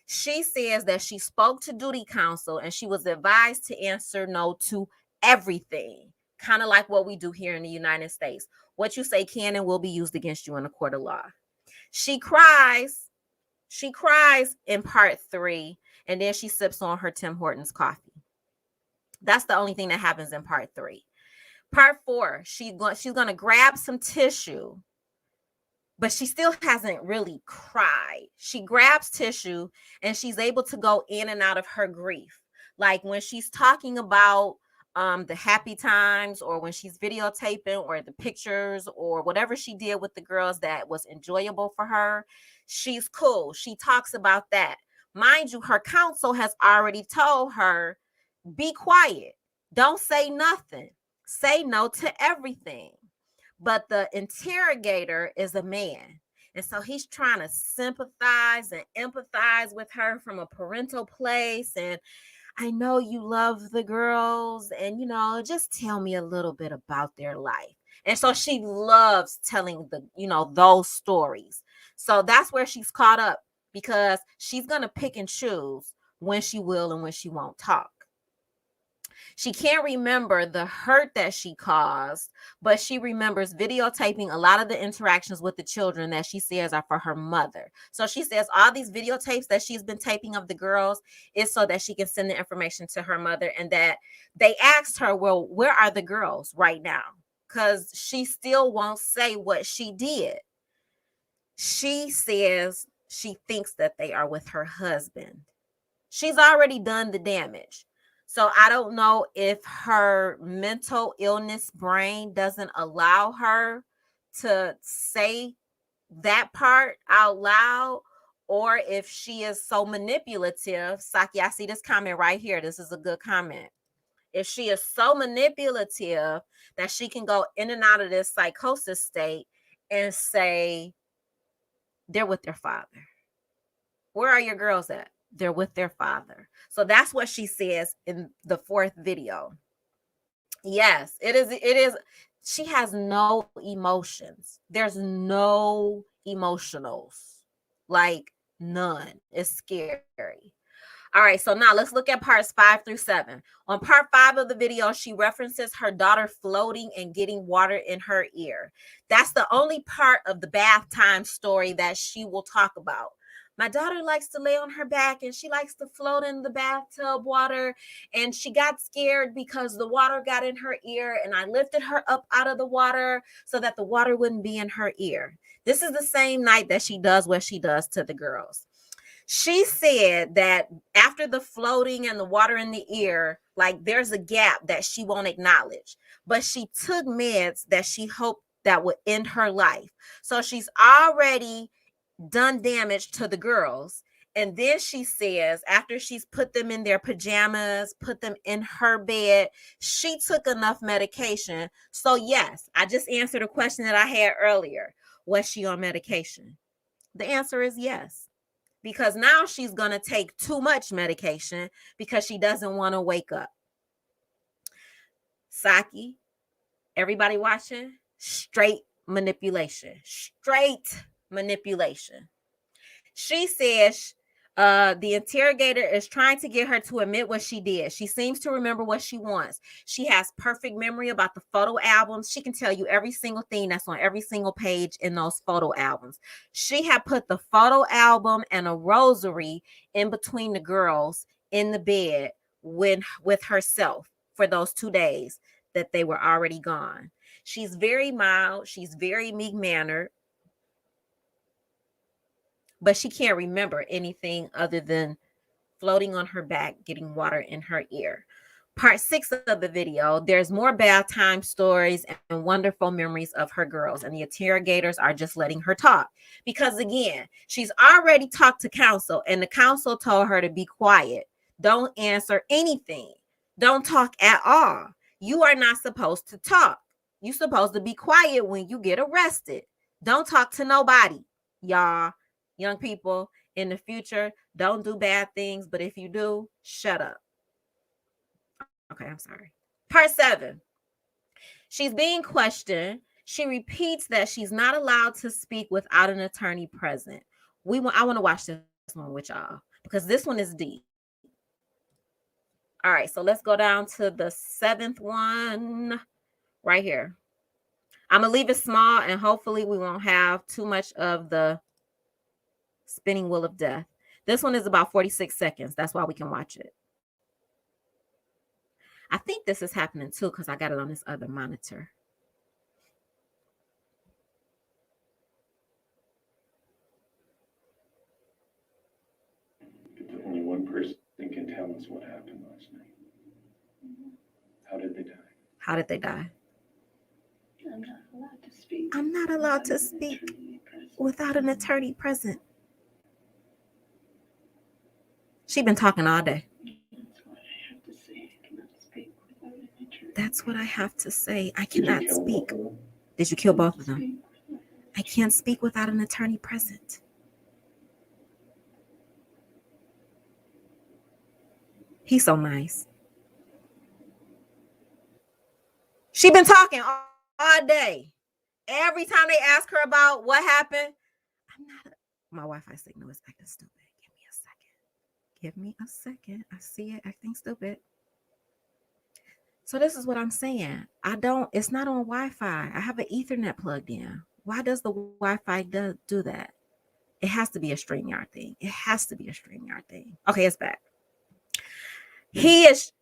She says that she spoke to duty counsel and she was advised to answer no to everything, kind of like what we do here in the United States. What you say can and will be used against you in a court of law. She cries in part 3, and then she sips on her Tim Hortons coffee. That's the only thing that happens in part 3. Part 4, she's going to grab some tissue, but she still hasn't really cried. She grabs tissue and she's able to go in and out of her grief. Like when she's talking about the happy times, or when she's videotaping, or the pictures, or whatever she did with the girls that was enjoyable for her, she's cool. She talks about that. Mind you, her counsel has already told her, be quiet. Don't say nothing. Say no to everything. But the interrogator is a man. And so he's trying to sympathize and empathize with her from a parental place. And I know you love the girls, and, just tell me a little bit about their life. And so she loves telling those stories. So that's where she's caught up, because she's going to pick and choose when she will and when she won't talk. She can't remember the hurt that she caused, but she remembers videotaping a lot of the interactions with the children that she says are for her mother. So she says all these videotapes that she's been taping of the girls is so that she can send the information to her mother, and that they asked her, well, where are the girls right now? Because she still won't say what she did. She says she thinks that they are with her husband. She's already done the damage. So I don't know if her mental illness brain doesn't allow her to say that part out loud, or if she is so manipulative. Saki, I see this comment right here. This is a good comment. If she is so manipulative that she can go in and out of this psychosis state and say, they're with their father. Where are your girls at? They're with their father. So that's what she says in the 4th video. Yes, it is. She has no emotions. There's no emotionals, like none. It's scary. All right, so now let's look at parts 5 through 7. On part 5 of the video, she references her daughter floating and getting water in her ear. That's the only part of the bath time story that she will talk about. My daughter likes to lay on her back and she likes to float in the bathtub water, and she got scared because the water got in her ear, and I lifted her up out of the water so that the water wouldn't be in her ear. This is the same night that she does what she does to the girls. She said that after the floating and the water in the ear, like there's a gap that she won't acknowledge, but she took meds that she hoped that would end her life. So she's already done damage to the girls, And then she says, after she's put them in their pajamas, put them in her bed, she took enough medication. So, yes, I just answered a question that I had earlier. Was she on medication? The answer is yes. Because now she's going to take too much medication because she doesn't want to wake up. Saki, everybody watching? Straight manipulation. Straight manipulation. She says the interrogator is trying to get her to admit what she did. She seems to remember what she wants. She has perfect memory about the photo albums. She can tell you every single thing that's on every single page in those photo albums. She had put the photo album and a rosary in between the girls in the bed with herself for those 2 days that they were already gone. She's very mild. She's very meek-mannered. But she can't remember anything other than floating on her back, getting water in her ear. Part 6 of the video, there's more bath time stories and wonderful memories of her girls, and the interrogators are just letting her talk. Because again, she's already talked to counsel, and the counsel told her to be quiet. Don't answer anything. Don't talk at all. You are not supposed to talk. You're supposed to be quiet when you get arrested. Don't talk to nobody, y'all. Young people, in the future, don't do bad things, but if you do, shut up. Okay, I'm sorry. Part 7. She's being questioned. She repeats that she's not allowed to speak without an attorney present. I want to watch this one with y'all because this one is deep. All right, so let's go down to the 7th one right here. I'm going to leave it small, and hopefully we won't have too much of the spinning wheel of death. This one is about 46 seconds. That's why we can watch it. I think this is happening too because I got it on this other monitor. If only one person can tell us what happened last night. How did they die? How did they die? I'm not allowed to speak. I'm not allowed to speak without an attorney present. She's been talking all day. That's what I have to say. I cannot speak without an attorney. That's what I have to say. I cannot speak. Did you kill both of them? I can't speak without an attorney present. He's so nice. She been talking all day. Every time they ask her about what happened, my Wi-Fi signal is acting stupid. Give me a second. I see it acting stupid. So this is what I'm saying. It's not on Wi-Fi. I have an Ethernet plugged in. Why does the Wi-Fi do that? It has to be a StreamYard thing. It has to be a StreamYard thing. Okay, it's back. He is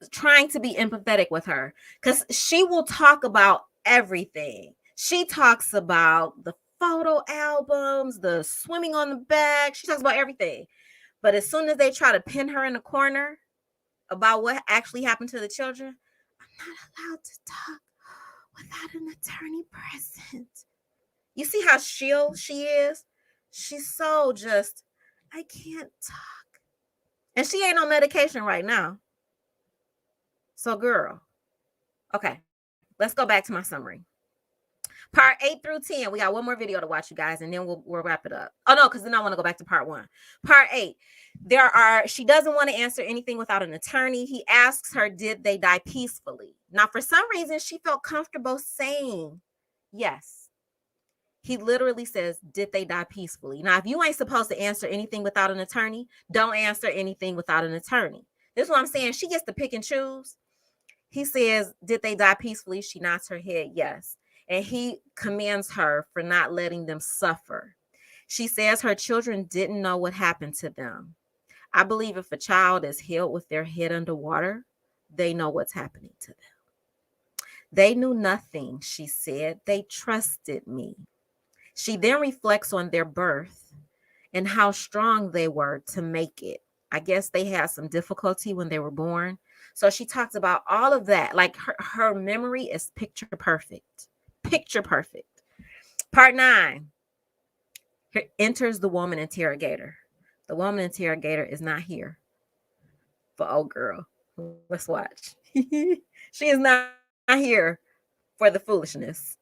trying to be empathetic with her because she will talk about everything. She talks about the photo albums, the swimming on the back. She talks about everything. But as soon as they try to pin her in a corner about what actually happened to the children, I'm not allowed to talk without an attorney present. You see how chill she is? She's so just, I can't talk. And she ain't on medication right now. So, girl. Okay, let's go back to my summary. Part 8 through 10. We got one more video to watch, you guys, and then we'll wrap it up. Oh, no, because then I want to go back to part 1. Part 8. She doesn't want to answer anything without an attorney. He asks her, did they die peacefully? Now, for some reason, she felt comfortable saying yes. He literally says, did they die peacefully? Now, if you ain't supposed to answer anything without an attorney, don't answer anything without an attorney. This is what I'm saying. She gets to pick and choose. He says, did they die peacefully? She nods her head, yes. And he commends her for not letting them suffer. She says her children didn't know what happened to them. I believe if a child is held with their head underwater, they know what's happening to them. They knew nothing, she said. They trusted me. She then reflects on their birth and how strong they were to make it. I guess they had some difficulty when they were born. So she talks about all of that. Like her memory is picture perfect. Picture perfect. Part 9. Here enters the woman interrogator. The woman interrogator is not here for old girl. Let's watch. She is not here for the foolishness.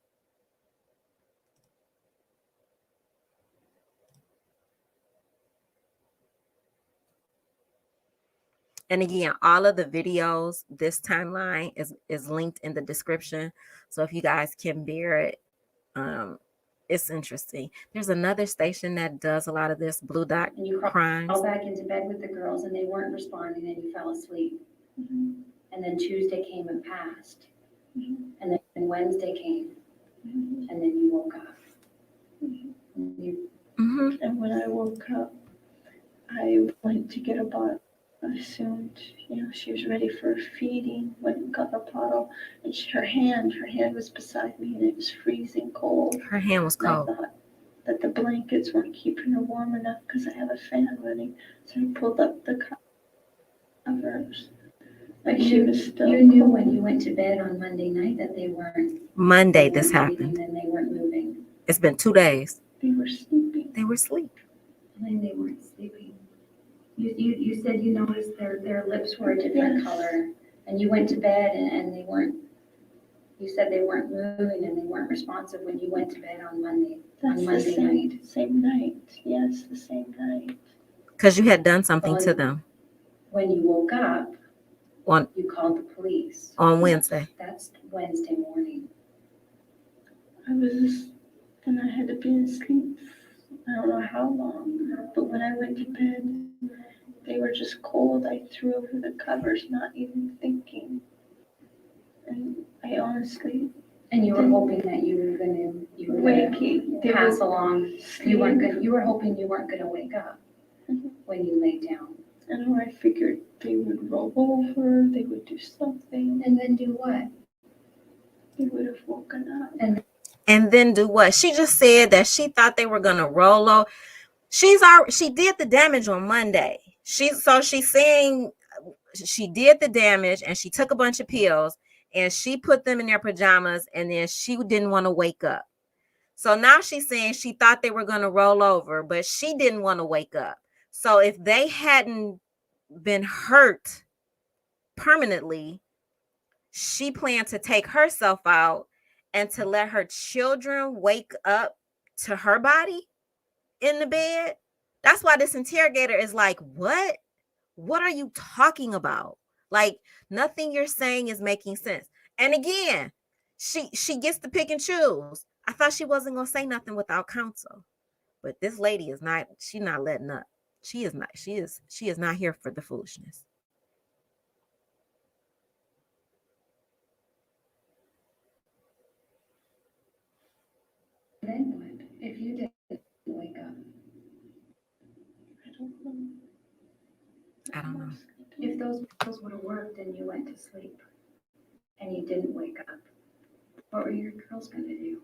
And again, all of the videos, this timeline is linked in the description. So if you guys can bear it, it's interesting. There's another station that does a lot of this, Blue Dot And you Crimes. crawled back into bed with the girls and they weren't responding and you fell asleep. And then Tuesday came and passed. And then Wednesday came. And then you woke up. And when I woke up, I went to get a bottle. I assumed, she was ready for feeding. Went and got a bottle, and her hand was beside me, and it was freezing cold. Her hand was cold. I thought that the blankets weren't keeping her warm enough because I have a fan running. So I pulled up the covers. Like she was still You knew cold. when you went to bed on Monday night that they weren't. Monday they this weren't happened. breathing and they weren't moving. It's been 2 days. They were sleeping. They were asleep. And then they weren't sleeping. You said you noticed their lips were a different color. And you went to bed and they weren't. You said they weren't moving and they weren't responsive when you went to bed on Monday. That's on the Monday night. same night. Yes, the same night. Because you had done something to them When you woke up, you called the police. on Wednesday. That's Wednesday morning. Then I had to be asleep. I don't know how long, but when I went to bed, they were just cold. I threw over the covers, not even thinking. And I honestly And you were hoping that you were gonna pass along. You were hoping you weren't gonna wake up when you lay down. And I figured they would roll over, they would do something. And then do what? They would have woken up. And then do what? She just said that she thought they were gonna roll over. She did the damage on Monday. She's saying she did the damage and she took a bunch of pills and she put them in their pajamas and then she didn't want to wake up. So now she's saying she thought they were gonna roll over, but she didn't want to wake up. So if they hadn't been hurt permanently, she planned to take herself out and to let her children wake up to her body in the bed. That's why this interrogator is like, what? What are you talking about? Like, nothing you're saying is making sense. And again, she gets to pick and choose. I thought she wasn't going to say nothing without counsel. But this lady is not, she's not letting up. She is not here for the foolishness. Then what? If you didn't wake up? I don't know. If those pills would have worked and you went to sleep and you didn't wake up, what were your girls going to do?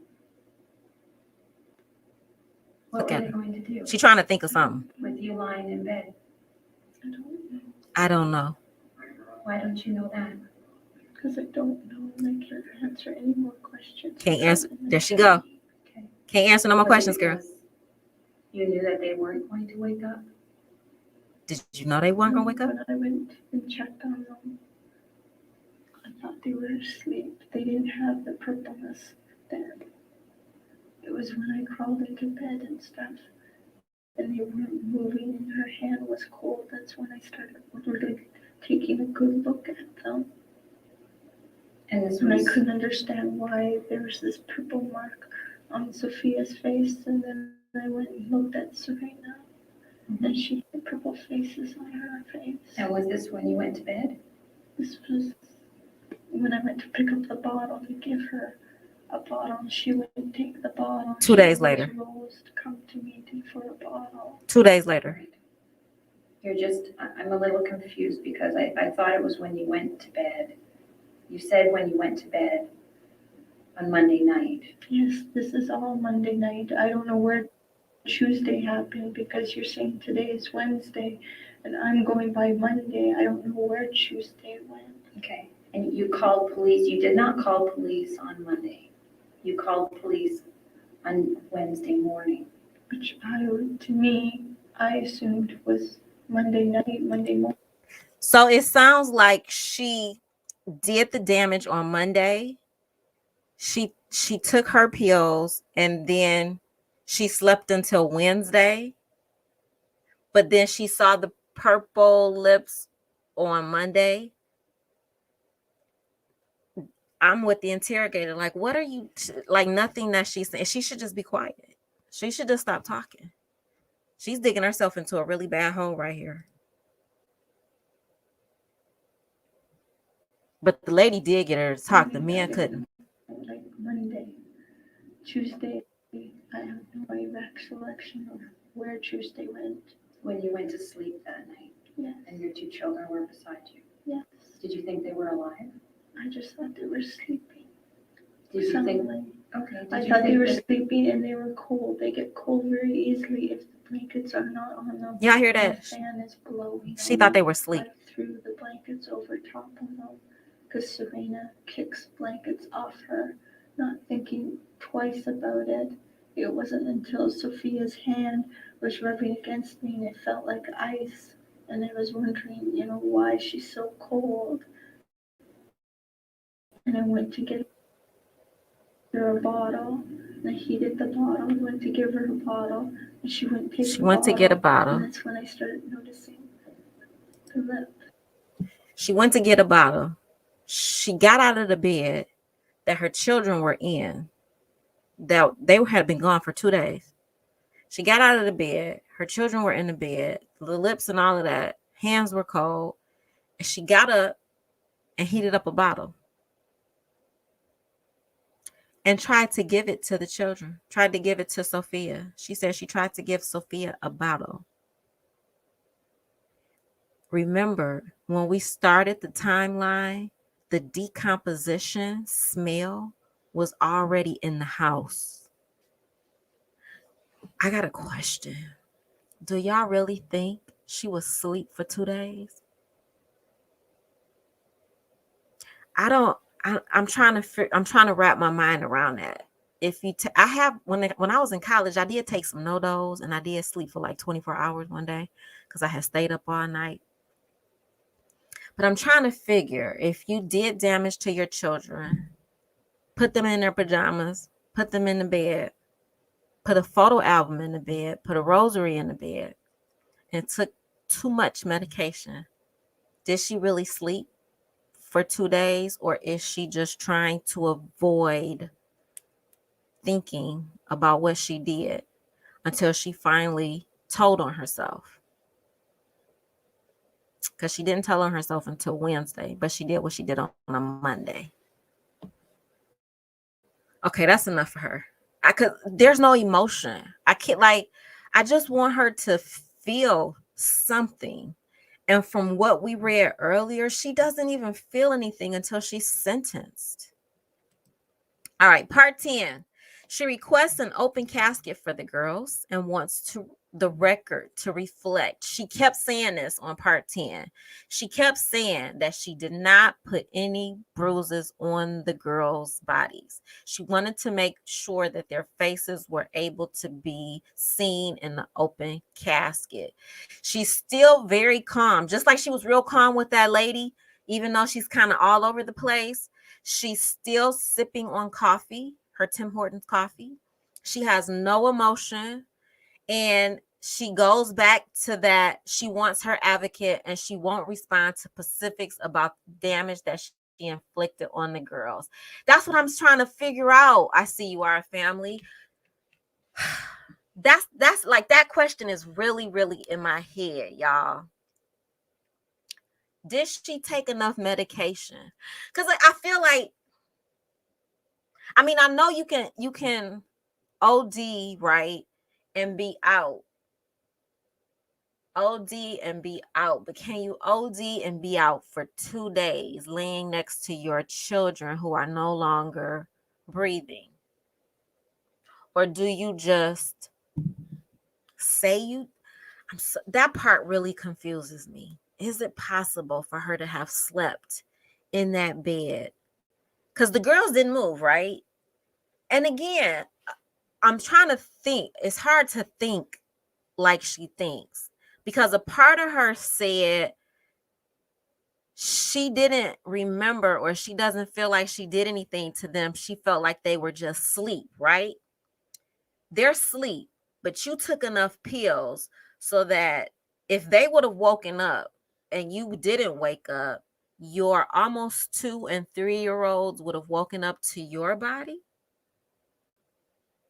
What Look were at they her. going to do She's trying to think of something. with you lying in bed? I don't know. Why don't you know that? Because I don't know and I can't answer any more questions. Can't answer. There she go. Okay. Can't answer no more questions, girl. Because you knew that they weren't going to wake up? Did you know they weren't going to wake up? When I went and checked on them, I thought they were asleep. They didn't have the purpleness then. It was when I crawled into bed and stuff, and they weren't moving, and her hand was cold. That's when I started really taking a good look at them. And this And I was, couldn't understand why there was this purple mark on Sophia's face, and then I went and looked at Serena, and she had purple faces on her face. and was this when you went to bed? This was when I went to pick up the bottle to give her a bottle. She wouldn't take the bottle. 2 days later. She rose to come to me for a bottle. 2 days later. I'm a little confused because I thought it was when you went to bed. You said when you went to bed on Monday night. Yes, this is all Monday night. I don't know where Tuesday happened because you're saying today is Wednesday and I'm going by Monday. I don't know where Tuesday went. Okay. And you called police. You did not call police on Monday. You called police on Wednesday morning. Which to me, I assumed was Monday night, Monday morning. So it sounds like she did the damage on Monday. She took her pills and then she slept until Wednesday. But then she saw the purple lips on Monday. I'm with the interrogator. Like, what are you like? Nothing that she's saying. She should just be quiet. She should just stop talking. She's digging herself into a really bad hole right here. But the lady did get her to talk. The man couldn't. Like Monday, Tuesday, I have no recollection of where Tuesday went. When you went to sleep that night Yes, and your 2 children were beside you, yes. did you think they were alive? I just thought they were sleeping. Did you think, Soundly. okay, I did you thought they think were that, sleeping and they were cold. They get cold very easily if the blankets are not on them. Y'all hear and that? The fan is blowing. She on thought they them. were asleep. I threw the blankets over top of them because Serena kicks blankets off her, not thinking twice about it. It wasn't until Sophia's hand was rubbing against me and it felt like ice. And I was wondering, why she's so cold. And I went to get her a bottle. And I heated the bottle, went to give her a bottle, and she went to take She the went to get a And bottle. that's when I started noticing the lip. She went to get a bottle. She got out of the bed that her children were in. That they had been gone for 2 days. She got out of the bed. Her children were in the bed. The lips and all of that. Hands were cold. And she got up and heated up a bottle. And tried to give it to the children. Tried to give it to Sophia. She said she tried to give Sophia a bottle. Remember, when we started the timeline, the decomposition smell was already in the house. I got a question. Do y'all really think she was asleep for 2 days? I'm trying to wrap my mind around that. If you I have when I was in college, I did take some NoDoz and I did sleep for like 24 hours one day because I had stayed up all night. But I'm trying to figure if you did damage to your children, put them in their pajamas, put them in the bed, put a photo album in the bed, put a rosary in the bed, and took too much medication. Did she really sleep for 2 days, or is she just trying to avoid thinking about what she did until she finally told on herself? Because she didn't tell on herself until Wednesday, but she did what she did on a Monday. Okay, that's enough for her. There's no emotion. I just want her to feel something. And from what we read earlier, she doesn't even feel anything until she's sentenced. All right, part 10. She requests an open casket for the girls and wants the record to reflect. She kept saying this on part 10. She kept saying that she did not put any bruises on the girls' bodies. She wanted to make sure that their faces were able to be seen in the open casket. She's still very calm, just like she was real calm with that lady, even though she's kind of all over the place. She's still sipping on coffee, her Tim Hortons coffee. She has no emotion. And she goes back to that she wants her advocate and she won't respond to specifics about the damage that she inflicted on the girls. That's what I'm trying to figure out. I see you are a family. That's like that question is really, really in my head, y'all. Did she take enough medication? Because I feel like, I mean, I know you can OD, right, and be out. OD and be out, but can you OD and be out for 2 days laying next to your children who are no longer breathing? Or do you just say that part really confuses me. Is it possible for her to have slept in that bed? Because the girls didn't move, right? And again, I'm trying to think. It's hard to think like she thinks, because a part of her said she didn't remember, or she doesn't feel like she did anything to them. She felt like they were just asleep, right? They're asleep, but you took enough pills so that if they would have woken up and you didn't wake up, your almost 2 and 3-year-olds would have woken up to your body.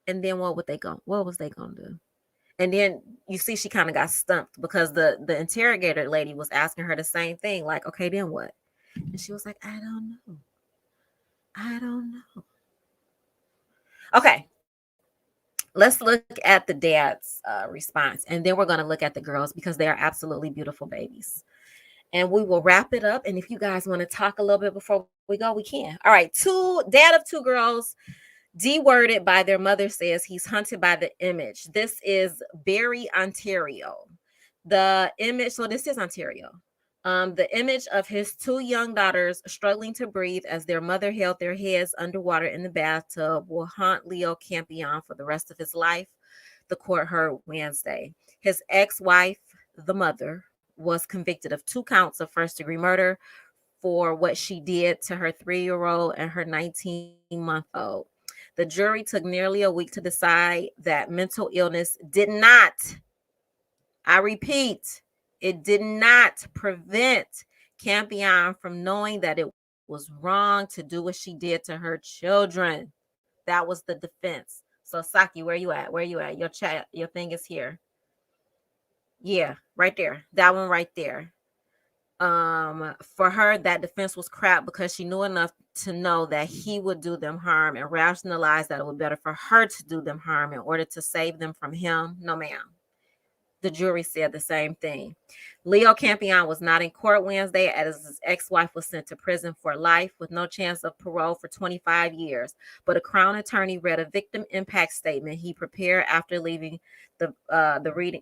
And then what was they gonna do? And then you see she kind of got stumped because the interrogator lady was asking her the same thing, like, okay, then what? And she was like, I don't know. I don't know. Okay, let's look at the dad's response, and then we're going to look at the girls because they are absolutely beautiful babies. And we will wrap it up. And if you guys want to talk a little bit before we go, we can. All right, dad of 2 girls, de-worded by their mother, says he's hunted by the image. This is Barrie, Ontario. The image, so this is Ontario. The image of his 2 young daughters struggling to breathe as their mother held their heads underwater in the bathtub will haunt Leo Campione for the rest of his life, the court heard Wednesday. His ex-wife, the mother, was convicted of 2 counts of first-degree murder for what she did to her 3-year-old and her 19-month-old. The jury took nearly a week to decide that mental illness did not, I repeat, it did not prevent Campione from knowing that it was wrong to do what she did to her children. That was the defense. So Saki, where you at? Where you at? Your chat, your thing is here. Yeah, right there. That one right there. For her, that defense was crap because she knew enough to know that he would do them harm and rationalize that it would be better for her to do them harm in order to save them from him. No, ma'am. The jury said the same thing. Leo Campione was not in court Wednesday as his ex-wife was sent to prison for life with no chance of parole for 25 years. But a Crown attorney read a victim impact statement he prepared after leaving the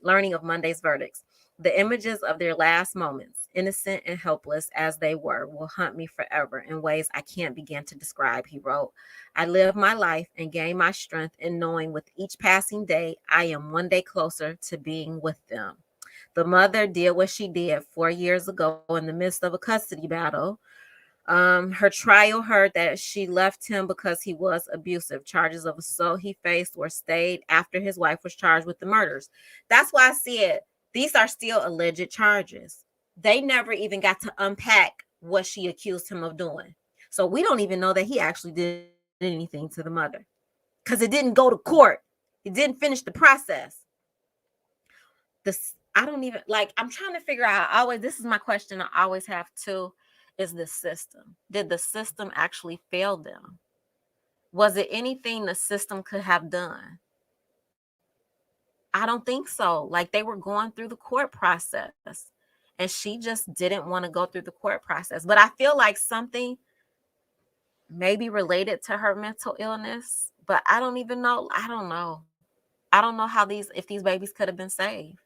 learning of Monday's verdicts. The images of their last moments, innocent and helpless as they were, will haunt me forever in ways I can't begin to describe, he wrote. I live my life and gain my strength in knowing with each passing day, I am one day closer to being with them. The mother did what she did 4 years ago in the midst of a custody battle. Her trial heard that she left him because he was abusive. Charges of assault he faced were stayed after his wife was charged with the murders. That's why I said these are still alleged charges. They never even got to unpack what she accused him of doing. So we don't even know that he actually did anything to the mother because it didn't go to court. It didn't finish the process. I don't even, like, I'm trying to figure out, this is my question I always have too, is the system. Did the system actually fail them? Was it anything the system could have done? I don't think so. Like, they were going through the court process and she just didn't want to go through the court process. But I feel like something maybe related to her mental illness, but I don't even know. I don't know how if these babies could have been saved.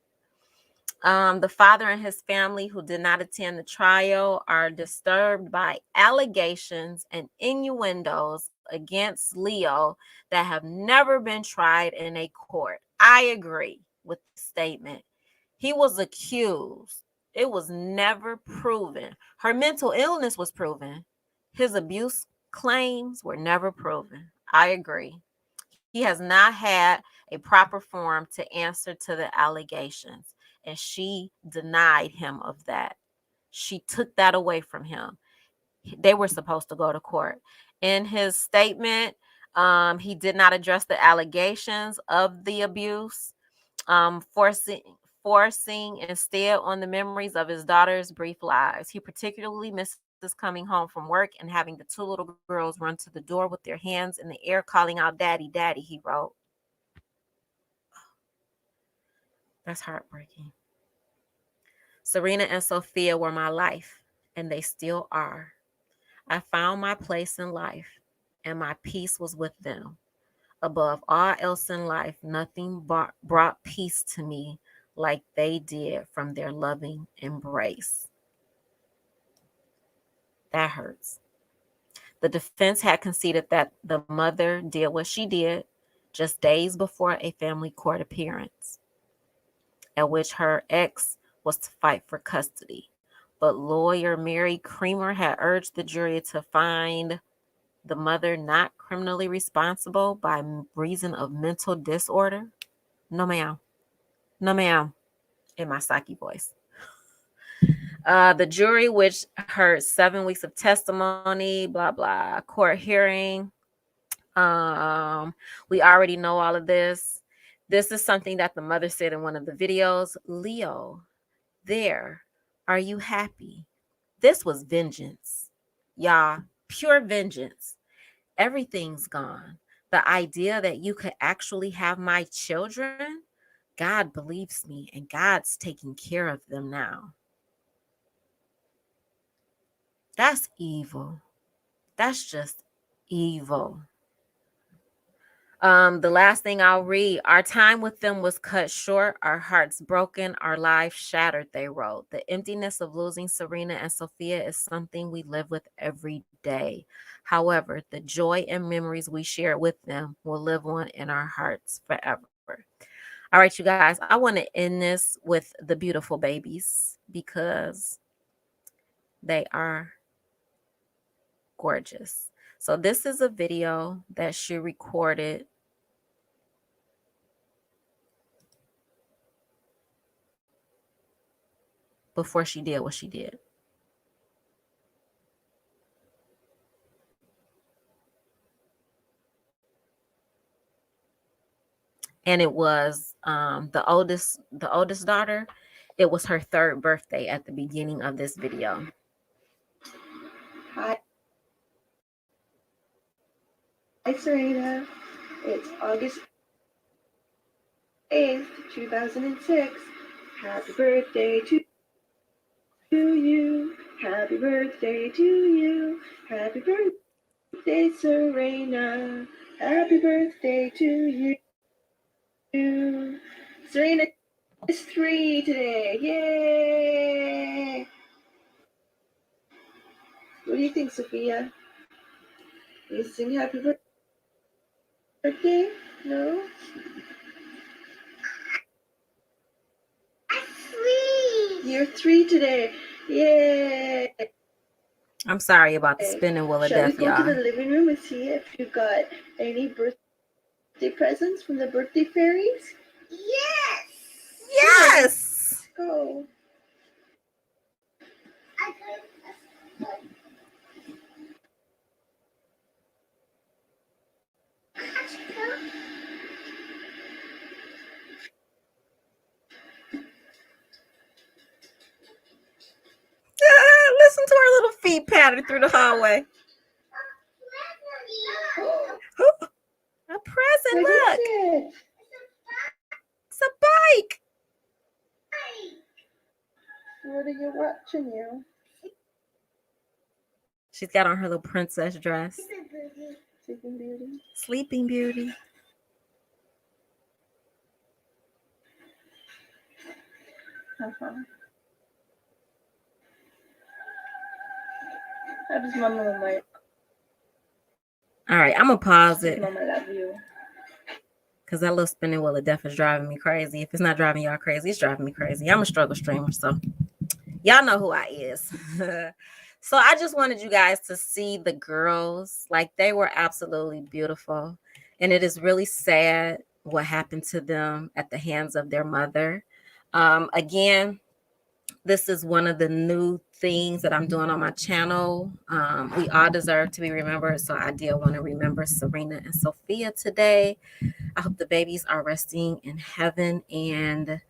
The father and his family who did not attend the trial are disturbed by allegations and innuendos against Leo that have never been tried in a court. I agree with the statement. He was accused. It was never proven. Her mental illness was proven. His abuse claims were never proven. I agree. He has not had a proper forum to answer to the allegations, and she denied him of that. She took that away from him. They were supposed to go to court. In his statement, he did not address the allegations of the abuse, forcing instead on the memories of his daughter's brief lives. He particularly misses coming home from work and having the 2 little girls run to the door with their hands in the air, calling out, "Daddy, Daddy," he wrote. That's heartbreaking. Serena and Sophia were my life, and they still are. I found my place in life, and my peace was with them. Above all else in life, nothing brought peace to me like they did from their loving embrace. That hurts. The defense had conceded that the mother did what she did just days before a family court appearance. at which her ex was to fight for custody. But lawyer Mary Creamer had urged the jury to find the mother not criminally responsible by reason of mental disorder. No, ma'am. No, ma'am. In my Saki voice. The jury, which heard 7 weeks of testimony, blah, blah, court hearing. We already know all of this. This is something that the mother said in one of the videos. Leo, there, are you happy? This was vengeance. Y'all, pure vengeance. Everything's gone. The idea that you could actually have my children, God believes me, and God's taking care of them now. That's evil. That's just evil. The last thing I'll read, our time with them was cut short, our hearts broken, our lives shattered, they wrote. The emptiness of losing Serena and Sophia is something we live with every day. However, the joy and memories we share with them will live on in our hearts forever. All right, you guys, I want to end this with the beautiful babies because they are gorgeous. So this is a video that she recorded before she did what she did. And it was the oldest daughter. It was her 3rd birthday at the beginning of this video. Hi, Serena. It's August 8th, 2006. Happy birthday to you. Happy birthday to you. Happy birthday, Serena. Happy birthday to you. Serena is 3 today. Yay! What do you think, Sophia? You sing happy birthday? No? You're 3 today. Yay! I'm sorry about the spinning wheel of Shall we death, go y'all. to the living room and see if you got any birthday presents from the birthday fairies? Yes. Yes. Let's go. Listen to her little feet patter through the hallway. A present, What look. is it? It's a bike. What are you watching, you? She's got on her little princess dress. Sleeping Beauty. Sleeping Beauty. Uh-huh. How does Mama like? All right, I'm going to pause it Mama love you. because that little spinning wheel of death is driving me crazy. If it's not driving y'all crazy, it's driving me crazy. I'm a struggle streamer, so y'all know who I is. So I just wanted you guys to see the girls. Like, they were absolutely beautiful. And it is really sad what happened to them at the hands of their mother. Again, this is one of the new things that I'm doing on my channel. We all deserve to be remembered. So I did want to remember Serena and Sophia today. I hope the babies are resting in heaven, and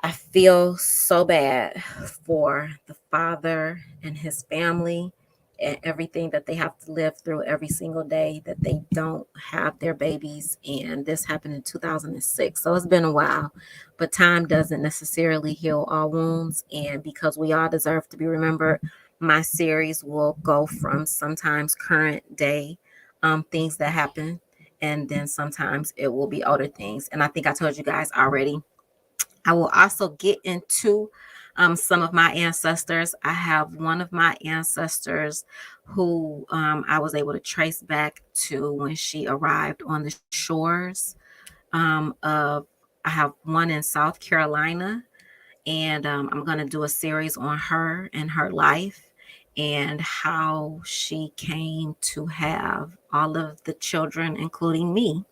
I feel so bad for the father and his family and everything that they have to live through every single day that they don't have their babies. And this happened in 2006. So it's been a while, but time doesn't necessarily heal all wounds. And because we all deserve to be remembered, my series will go from sometimes current day things that happen, and then sometimes it will be older things. And I think I told you guys already. I will also get into some of my ancestors. I have one of my ancestors who I was able to trace back to when she arrived on the shores of I have one in South Carolina, and I'm going to do a series on her and her life and how she came to have all of the children, including me,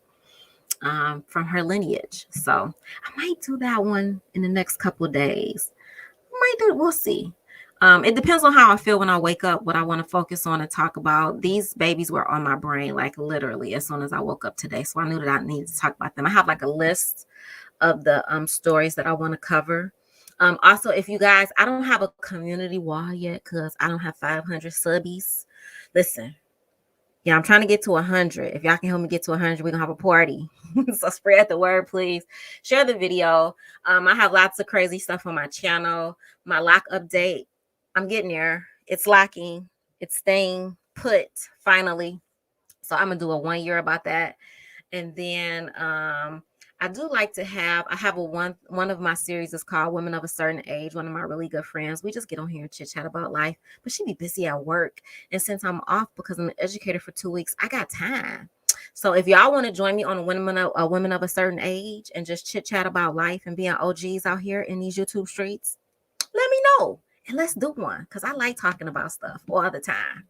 from her lineage. So I might do that one in the next couple of days. Might do, we'll see. It depends on how I feel when I wake up, what I want to focus on and talk about. These babies were on my brain, like literally as soon as I woke up today. So I knew that I needed to talk about them. I have like a list of the stories that I want to cover. Also, if you guys, I don't have a community wall yet because I don't have 500 subbies. Listen, yeah, I'm trying to get to 100. If y'all can help me get to 100, we're going to have a party. So spread the word, please. Share the video. I have lots of crazy stuff on my channel. My lock update, I'm getting there. It's locking. It's staying put, finally. So I'm going to do a 1 year about that. And then I do like to have, I have one of my series is called Women of a Certain Age. One of my really good friends, we just get on here and chit chat about life, but she be busy at work. And since I'm off because I'm an educator for 2 weeks, I got time. So if y'all want to join me on Women of a Certain Age and just chit chat about life and being OGs out here in these YouTube streets, let me know. And let's do one because I like talking about stuff all the time.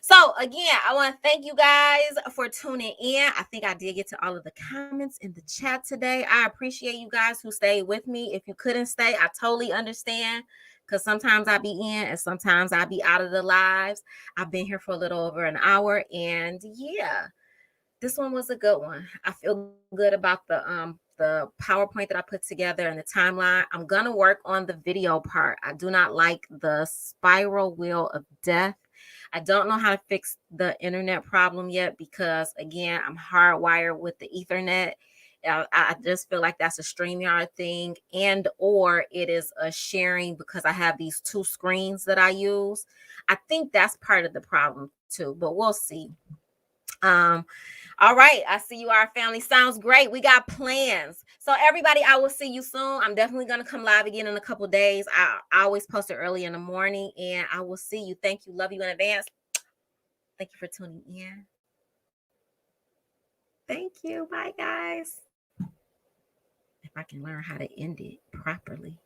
So again, I want to thank you guys for tuning in. I think I did get to all of the comments in the chat today. I appreciate you guys who stayed with me. If you couldn't stay, I totally understand because sometimes I be in and sometimes I be out of the lives. I've been here for a little over an hour, and yeah, this one was a good one. I feel good about the PowerPoint that I put together and the timeline. I'm gonna work on the video part. I do not like the spiral wheel of death. I don't know how to fix the internet problem yet because again, I'm hardwired with the Ethernet. I just feel like that's a StreamYard thing, and or it is a sharing because I have these two screens that I use. I think that's part of the problem too, but we'll see. All right, I see you, our family. Sounds great. We got plans. So everybody, I will see you soon. I'm definitely going to come live again in a couple days. I always post it early in the morning, and I will see you. Thank you. Love you in advance. Thank you for tuning in. Thank you. Bye, guys. If I can learn how to end it properly.